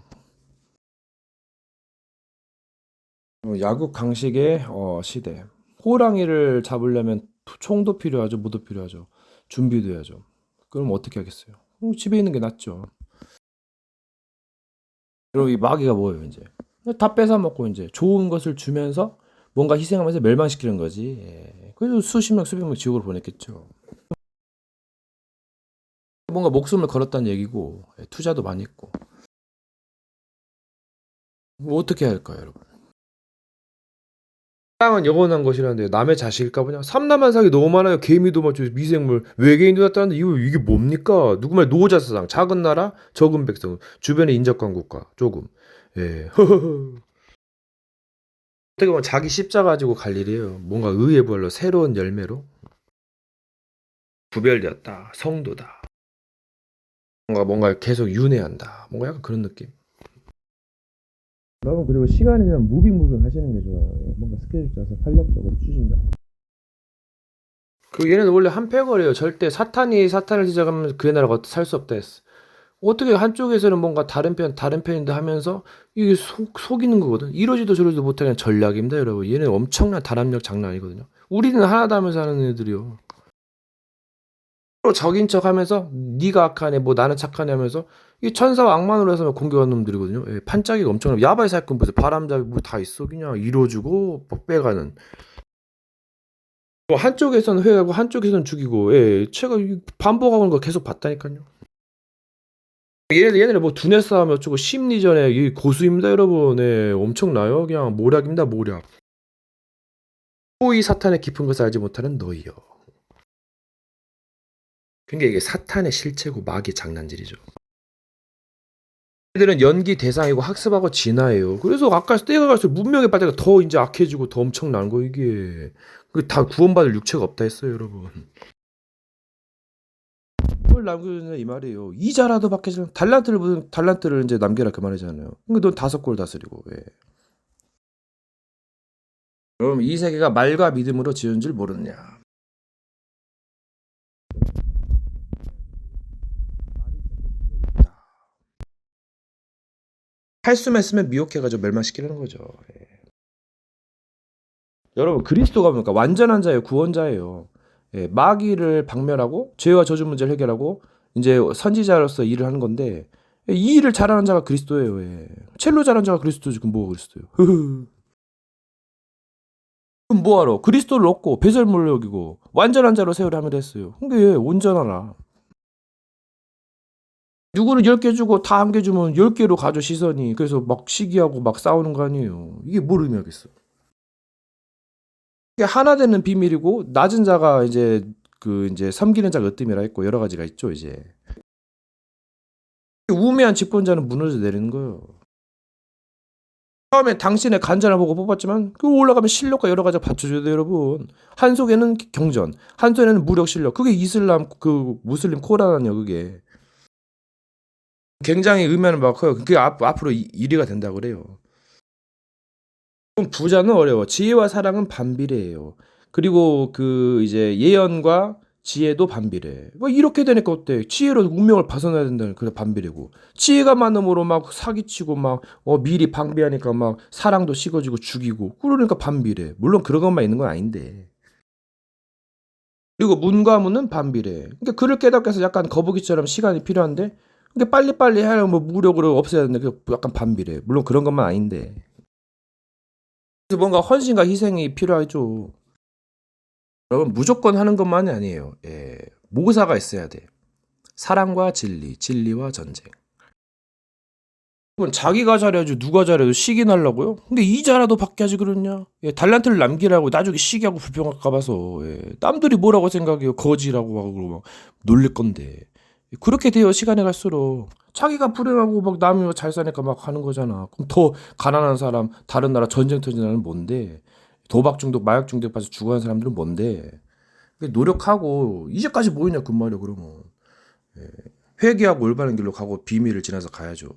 야국 강식의 시대. 호랑이를 잡으려면 총도 필요하죠, 무도 필요하죠, 준비도 해야죠. 그럼 어떻게 하겠어요? 집에 있는 게 낫죠. 그리고 이 마귀가 뭐예요, 이제? 다 뺏어 먹고 이제 좋은 것을 주면서 뭔가 희생하면서 멸망시키는 거지. 그래서 수십 명, 수백 명 지옥으로 보냈겠죠. 뭔가 목숨을 걸었다는 얘기고 투자도 많이 했고. 뭐 어떻게 할까요, 여러분? 땅은 영원한 것이라는데 남의 자식일까 보냐? 삼남한상이 너무 많아요. 개미도 맞죠, 미생물, 외계인도 나타나는데 이게 뭡니까? 누구 말 노자사상, 작은 나라, 적은 백성, 주변에 인접한 국가, 조금. 예. 어떻게 보면 자기 십자 가지고 갈 일이에요. 뭔가 의의 부활로 새로운 열매로 구별되었다. 성도다. 뭔가 계속 윤회한다. 뭔가 약간 그런 느낌. 여러분 그리고 시간이 지나면 무빙 하시는 게 좋아요. 뭔가 스케줄 짜서 탄력적으로 추진력. 그 얘네는 원래 한패거리예요. 절대 사탄을 시작하면 그 나라가 살 수 없다 했어. 어떻게 한쪽에서는 뭔가 다른 편인데 하면서 이게 속이는 거거든. 이러지도 저러지도 못하는 전략입니다, 여러분. 얘는 엄청난 단합력 장난 아니거든요. 우리는 하나도 하면서 하는 애들이요. 서로 적인 척 하면서 네가 악하네 뭐 나는 착하네 하면서 이 천사와 악만으로 해서 공격하는 놈들이거든요. 판짜기가 엄청나. 야바이 사건 보세요. 바람잡이 뭐 다 있어. 그냥 이뤄주고 빼가는. 뭐 한쪽에서는 회하고 한쪽에서는 죽이고 제가 반복하는 거 계속 봤다니까요. 얘네들 뭐 두뇌 싸움 어쩌고 심리전에 이 고수입니다, 여러분. 엄청나요. 그냥 모략입니다, 모략. 또 이 사탄의 깊은 것을 알지 못하는 너희요. 그러니까 이게 사탄의 실체고 마귀의 장난질이죠. 애들은 연기 대상이고 학습하고 진화예요. 그래서 아까 때가 갈수록 문명의 발달이 더 이제 악해지고 더 엄청난 거 이게. 그 다 구원받을 육체가 없다 했어요, 여러분. 그걸 남겨주냐 이 말이에요. 이자라도 받겠지. 달란트를 무슨 달란트를 이제 남겨라 그 말이잖아요. 그러니까 넌 5골 다스리고. 예. 그럼 이 세계가 말과 믿음으로 지은 줄 모르느냐. 할수만 쓰면 미혹해가지고 멸망시키려는 거죠. 예. 여러분 그리스도가 뭡니까? 완전한 자예요. 구원자예요. 예, 마귀를 박멸하고 죄와 저주 문제를 해결하고 이제 선지자로서 일을 하는 건데 이 일을 잘하는 자가 그리스도예요. 예. 첼로 잘하는 자가 그리스도지. 그럼 뭐가 그리스도예요? 그럼 뭐하러? 그리스도를 얻고 배설물을 여기고 완전한 자로 세우려 하면 됐어요. 근데 예, 온전하나. 누구는 10개 주고 다 한 개 주면 10개로 가져 시선이. 그래서 막 시기하고 막 싸우는 거 아니에요. 이게 뭘 의미하겠어. 이게 하나 되는 비밀이고 낮은 자가 이제 그 이제 섬기는 자가 으뜸이라 했고 여러 가지가 있죠 이제. 우매한 집권자는 무너져 내리는 거예요. 처음에 당신의 간절함 보고 뽑았지만 그 올라가면 실력과 여러 가지가 받쳐줘야 돼요 여러분. 한 속에는 경전, 한 속에는 무력 실력. 그게 이슬람 그 무슬림 코란이요 그게. 굉장히 의미하는 바가 커요. 그게 앞으로 1위가 된다 그래요. 부자는 어려워. 지혜와 사랑은 반비례해요. 그리고 그 이제 예언과 지혜도 반비례. 뭐 이렇게 되니까 어때? 지혜로 운명을 벗어나야 된다는 그래 반비례고. 지혜가 많음으로 막 사기치고 막 미리 방비하니까 막 사랑도 식어지고 죽이고. 그러니까 반비례. 물론 그런 것만 있는 건 아닌데. 그리고 문과 문은 반비례. 그러니까 그를 깨닫기 위해서 약간 거북이처럼 시간이 필요한데 그러니까 빨리빨리 하려면 뭐 무력으로 없애야 되는데 그 약간 반비례. 물론 그런 것만 아닌데. 그래서 뭔가 헌신과 희생이 필요하죠. 여러분 무조건 하는 것만이 아니에요. 예, 모사가 있어야 돼. 사랑과 진리, 진리와 전쟁. 그건 자기가 잘해야지 누가 잘해도 시기 날라고요? 근데 이자라도 받게 하지 그러냐? 예, 달란트를 남기라고 나중에 시기하고 불평할까 봐서 예, 남들이 뭐라고 생각해요? 거지라고 하고 막 놀릴 건데 그렇게 돼요 시간이 갈수록 자기가 불행하고 막 남이 잘 사니까 막 하는 거잖아. 그럼 더 가난한 사람 다른 나라 전쟁 터진 나라는 뭔데? 도박 중독, 마약 중독 받아서 죽어가는 사람들은 뭔데? 노력하고 이제까지 뭐 있냐 그 말이야 그러면. 예. 회개하고 올바른 길로 가고 비밀을 지나서 가야죠.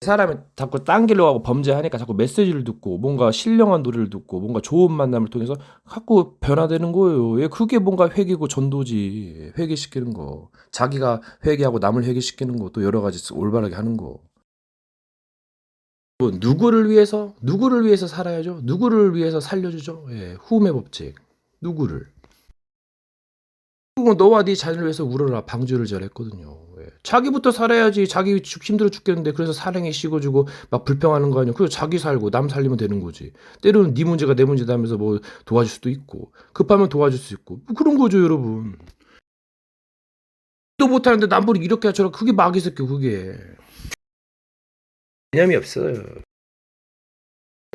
사람이 자꾸 딴 길로 가고 범죄하니까 자꾸 메시지를 듣고 뭔가 신령한 노래를 듣고 뭔가 좋은 만남을 통해서 자꾸 변화되는 거예요. 예, 그게 뭔가 회개고 전도지. 회개시키는 거. 자기가 회개하고 남을 회개시키는 거. 또 여러 가지 올바르게 하는 거. 또 누구를 위해서? 누구를 위해서 살아야죠? 누구를 위해서 살려주죠? 예, 후음의 법칙. 누구를? 그리고 너와 네 자녀를 위해서 울어라 방주를 잘했거든요. 예. 자기부터 살아야지. 자기 힘들어 죽겠는데 그래서 사랑에 식어주고 막 불평하는 거 아니야. 그래서 자기 살고 남 살리면 되는 거지. 때로는 네 문제가 내 문제다 하면서 뭐 도와줄 수도 있고 급하면 도와줄 수 있고 뭐 그런 거죠 여러분. 또 못하는데 남보고 이렇게 하처럼 그게 마귀 새끼 그게. 개념이 없어요.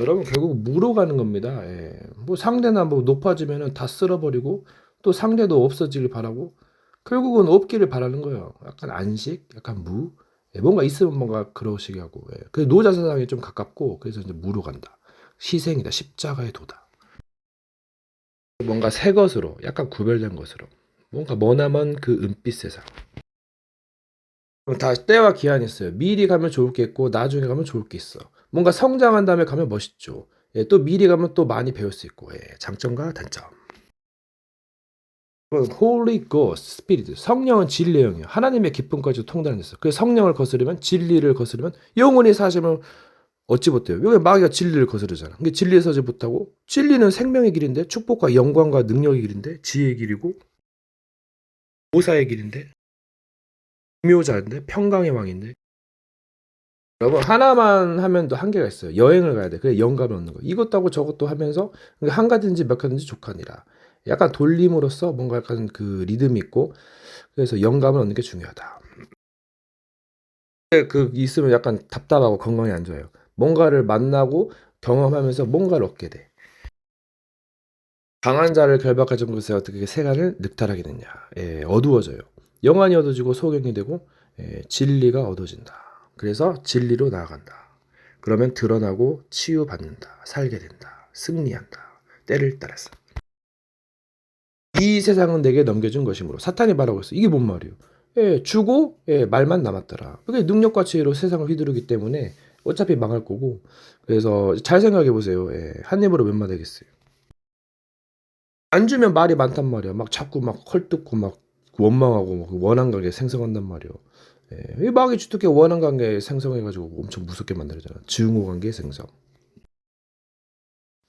여러분 결국 무로 가는 겁니다. 예. 뭐 상대나 뭐 높아지면은 다 쓸어버리고 또 상대도 없어지길 바라고 결국은 없기를 바라는 거예요. 약간 안식, 약간 무. 예, 뭔가 있으면 뭔가 그러시게 하고. 예. 그 노자 세상에 좀 가깝고 그래서 이제 무로 간다. 희생이다. 십자가의 도다. 뭔가 새 것으로, 약간 구별된 것으로. 뭔가 머나먼 그 은빛 세상. 다 때와 기한이 있어요. 미리 가면 좋을 게 있고 나중에 가면 좋을 게 있어. 뭔가 성장한 다음에 가면 멋있죠. 예, 또 미리 가면 또 많이 배울 수 있고. 예, 장점과 단점. Holy Ghost, Spirit. 성령은 진리의 영이에요. 하나님의 기쁨까지 통달하는 데서. 그 성령을 거스르면 진리를 거스르면 영원히 사시면 얻지 못해요. 왜 마귀가 진리를 거스르잖아. 근데 진리에 서지 못하고 진리는 생명의 길인데 축복과 영광과 능력의 길인데 지혜의 길이고 모사의 길인데 묘자인데 평강의 왕인데 여러분 하나만 하면 또 한계가 있어요. 여행을 가야 돼. 그래 영감을 얻는 거. 이것도 하고 저것도 하면서 한 가지인지 몇 가지인지 족하니라. 약간 돌림으로써 뭔가 약간 그 리듬이 있고 그래서 영감을 얻는 게 중요하다. 그 있으면 약간 답답하고 건강이 안 좋아요. 뭔가를 만나고 경험하면서 뭔가를 얻게 돼. 강한 자를 결박하지 못해 어떻게 세간을 늑탈하게 되냐. 예, 어두워져요. 영안이 어두워지고 소경이 되고 진리가 얻어진다. 그래서 진리로 나아간다. 그러면 드러나고 치유받는다. 살게 된다. 승리한다. 때를 따라서. 이 세상은 내게 넘겨준 것이므로 사탄이 말하고 있어. 이게 뭔 말이에요? 주고 말만 남았더라. 그게 능력과 지혜로 세상을 휘두르기 때문에 어차피 망할 거고. 그래서 잘 생각해 보세요. 한 입으로 몇 마디 되겠어요. 안 주면 말이 많단 말이야. 막 자꾸 막 헐뜯고 막 원망하고 막 원한 관계 생성한단 말이야. 이 마귀 주특기 원한 관계 생성해가지고 엄청 무섭게 만들잖아. 증오 관계 생성.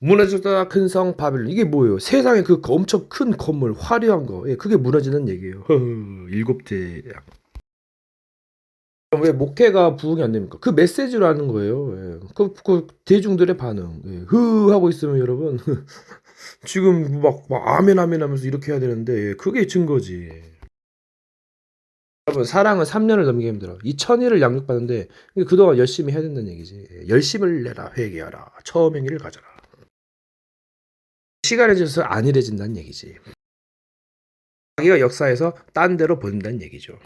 무너졌다 큰 성 바빌론. 이게 뭐예요? 세상에 그 엄청 큰 건물 화려한 거. 그게 무너지는 얘기예요. 일곱째. 왜 목회가 부흥이 안 됩니까? 그 메시지로 하는 거예요. 그 대중들의 반응. 하고 있으면 여러분 지금 막 아멘 아멘 하면서 이렇게 해야 되는데 그게 증거지. 여러분 사랑은 3년을 넘기기 힘들어. 이 천일을 양육받는데 그동안 열심히 해야 된다는 얘기지. 열심을 내라 회개하라 처음 행위를 가져라. 시간이 지나서 안일해진다는 얘기지. 자기가 역사에서 딴 데로 보낸다는 얘기죠.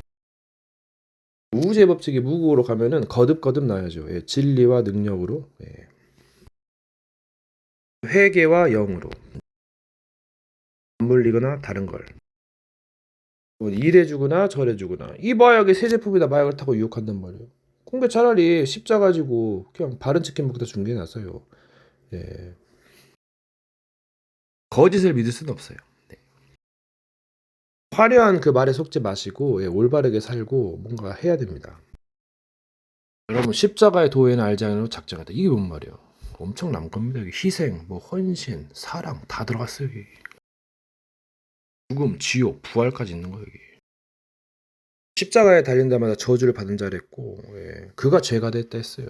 우주의 법칙이 무국으로 가면은 거듭거듭 나야죠. 진리와 능력으로, 회개와 영으로 안 물리거나 다른 걸 이래주거나 저래주거나 이 마약이 새 제품이다 마약을 타고 유혹한단 말이에요. 그러니까 차라리 십자가 가지고 그냥 바른 치킨 먹다 죽는 게 낫어요. 거짓을 믿을 수는 없어요. 화려한 그 말에 속지 마시고 올바르게 살고 뭔가 해야 됩니다. 여러분 십자가의 도에는 알지 않으로 작정하다. 이게 뭔 말이에요? 엄청난 겁니다. 희생, 뭐 헌신, 사랑 다 들어갔어요. 여기. 죽음, 지옥, 부활까지 있는 거예요. 여기. 십자가에 달린 데마다 저주를 받은 자를 했고 그가 죄가 됐다 했어요.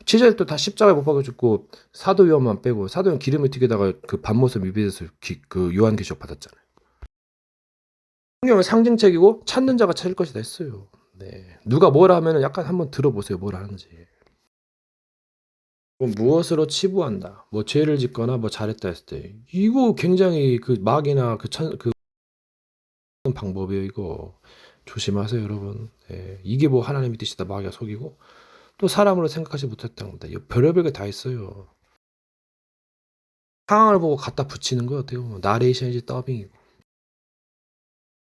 치자들도 다 십자가에 못 박아 죽고 사도요한만 빼고 사도요한 기름을 튀기다가 그 밤모습 미비해서 그 요한계시록 받았잖아요. 성경은 상징책이고 찾는 자가 찾을 것이다 했어요. 누가 뭐라 하면 약간 한번 들어보세요. 뭐라 하는지. 무엇으로 치부한다. 뭐 죄를 짓거나 뭐 잘했다 했을 때 이거 굉장히 그 막이나 그 방법이에요. 이거 조심하세요, 여러분. 이게 뭐 하나님의 뜻이다 마귀가 속이고 또 사람으로 생각하지 못했다는 겁니다. 별의별 게 다 있어요. 상황을 보고 갖다 붙이는 거 어때요? 뭐 나레이션이지 더빙이고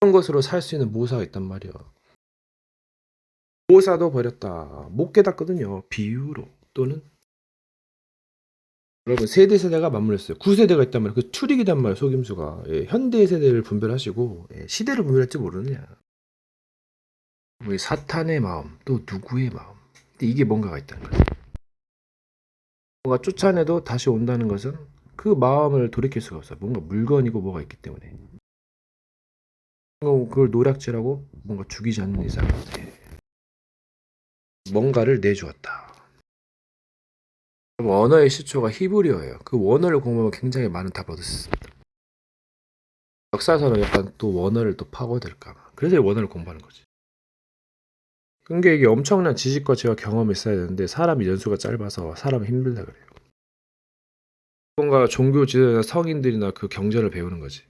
그런 것으로 살 수 있는 모사가 있단 말이야. 모사도 버렸다. 못 깨닫거든요. 비유로 또는 여러분 세대가 맞물렸어요. 9세대가 있단 말이에요. 그 추리기단 말이에요. 속임수가. 현대 세대를 분별하시고 시대를 분별할지 모르느냐. 우리 사탄의 마음 또 누구의 마음. 근데 이게 뭔가가 있다는 거예요. 뭔가 쫓아내도 다시 온다는 것은 그 마음을 돌이킬 수가 없어요. 뭔가 물건이고 뭐가 있기 때문에. 그걸 노략질하고 뭔가 죽이지 않는 이상 뭔가를 내주었다. 언어의 시초가 히브리어예요. 그 원어를 공부하면 굉장히 많은 답을 얻을 수 있습니다. 역사에서는 약간 또 원어를 또 파고들까 봐. 그래서 원어를 공부하는 거지. 그러니까 이게 엄청난 지식과 제가 경험이 있어야 되는데 사람이 연수가 짧아서 사람이 힘들다 그래요. 뭔가 종교 지도자나 성인들이나 그 경전을 배우는 거지.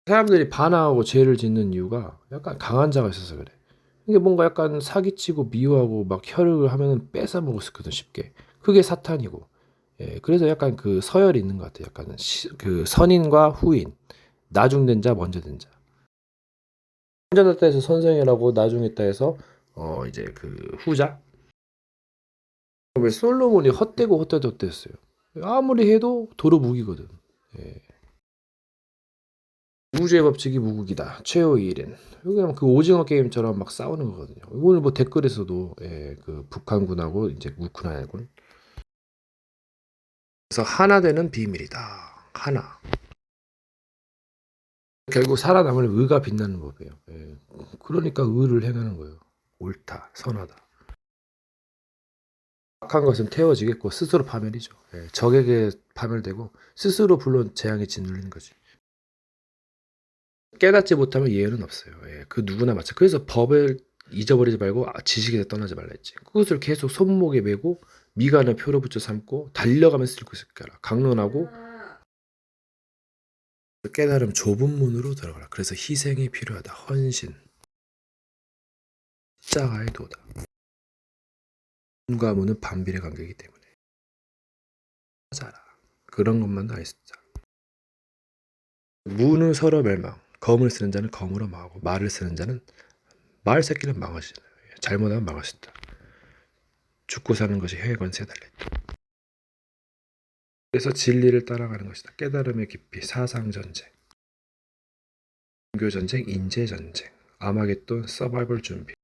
사람들이 반항하고 죄를 짓는 이유가 약간 강한 자가 있어서 그래. 이게 뭔가 약간 사기치고 미워하고 막 혈육을 하면은 뺏어 먹을 수 있거든 쉽게. 그게 사탄이고. 그래서 약간 그 서열이 있는 것 같아요. 약간 그 선인과 후인, 나중된 자, 먼저 된 자. 먼저 됐다 해서 선생이라고 나중했다 해서 이제 그 후자. 왜 솔로몬이 헛되고 헛되도 헛됐어요. 아무리 해도 도로 무기거든. 우주의 법칙이 무국이다. 최후의 일은. 여기는 그 오징어 게임처럼 막 싸우는 거거든요. 오늘 뭐 댓글에서도 그 북한군하고 이제 우크라이나군. 그래서 하나 되는 비밀이다. 하나. 결국 살아남을 의가 빛나는 법이에요. 그러니까 의를 행하는 거예요. 옳다, 선하다. 악한 것은 태워지겠고 스스로 파멸이죠. 적에게 파멸되고 스스로 불론 재앙에 짓눌리는 거지. 깨닫지 못하면 이해는 없어요. 그 누구나 마찬가지. 그래서 법을 잊어버리지 말고 지식에서 떠나지 말라 했지. 그것을 계속 손목에 메고 미간을 표로 붙여 삼고 달려가면서 읽고 있을 거라. 강론하고 깨달음 좁은 문으로 들어가라. 그래서 희생이 필요하다. 헌신. 십자가의 도다. 문과 무는 반비례 관계이기 때문에 찾아라. 그런 것만도 아니었다. 무는 서로 멸망. 검을 쓰는 자는 검으로 망하고 말을 쓰는 자는 말 새끼는 망하시다. 잘못하면 망할 수 있다. 죽고 사는 것이 혀의 권세에 달려있다. 그래서 진리를 따라가는 것이다. 깨달음의 깊이, 사상전쟁, 종교전쟁, 인재전쟁, 아마겟돈, 서바이벌 준비.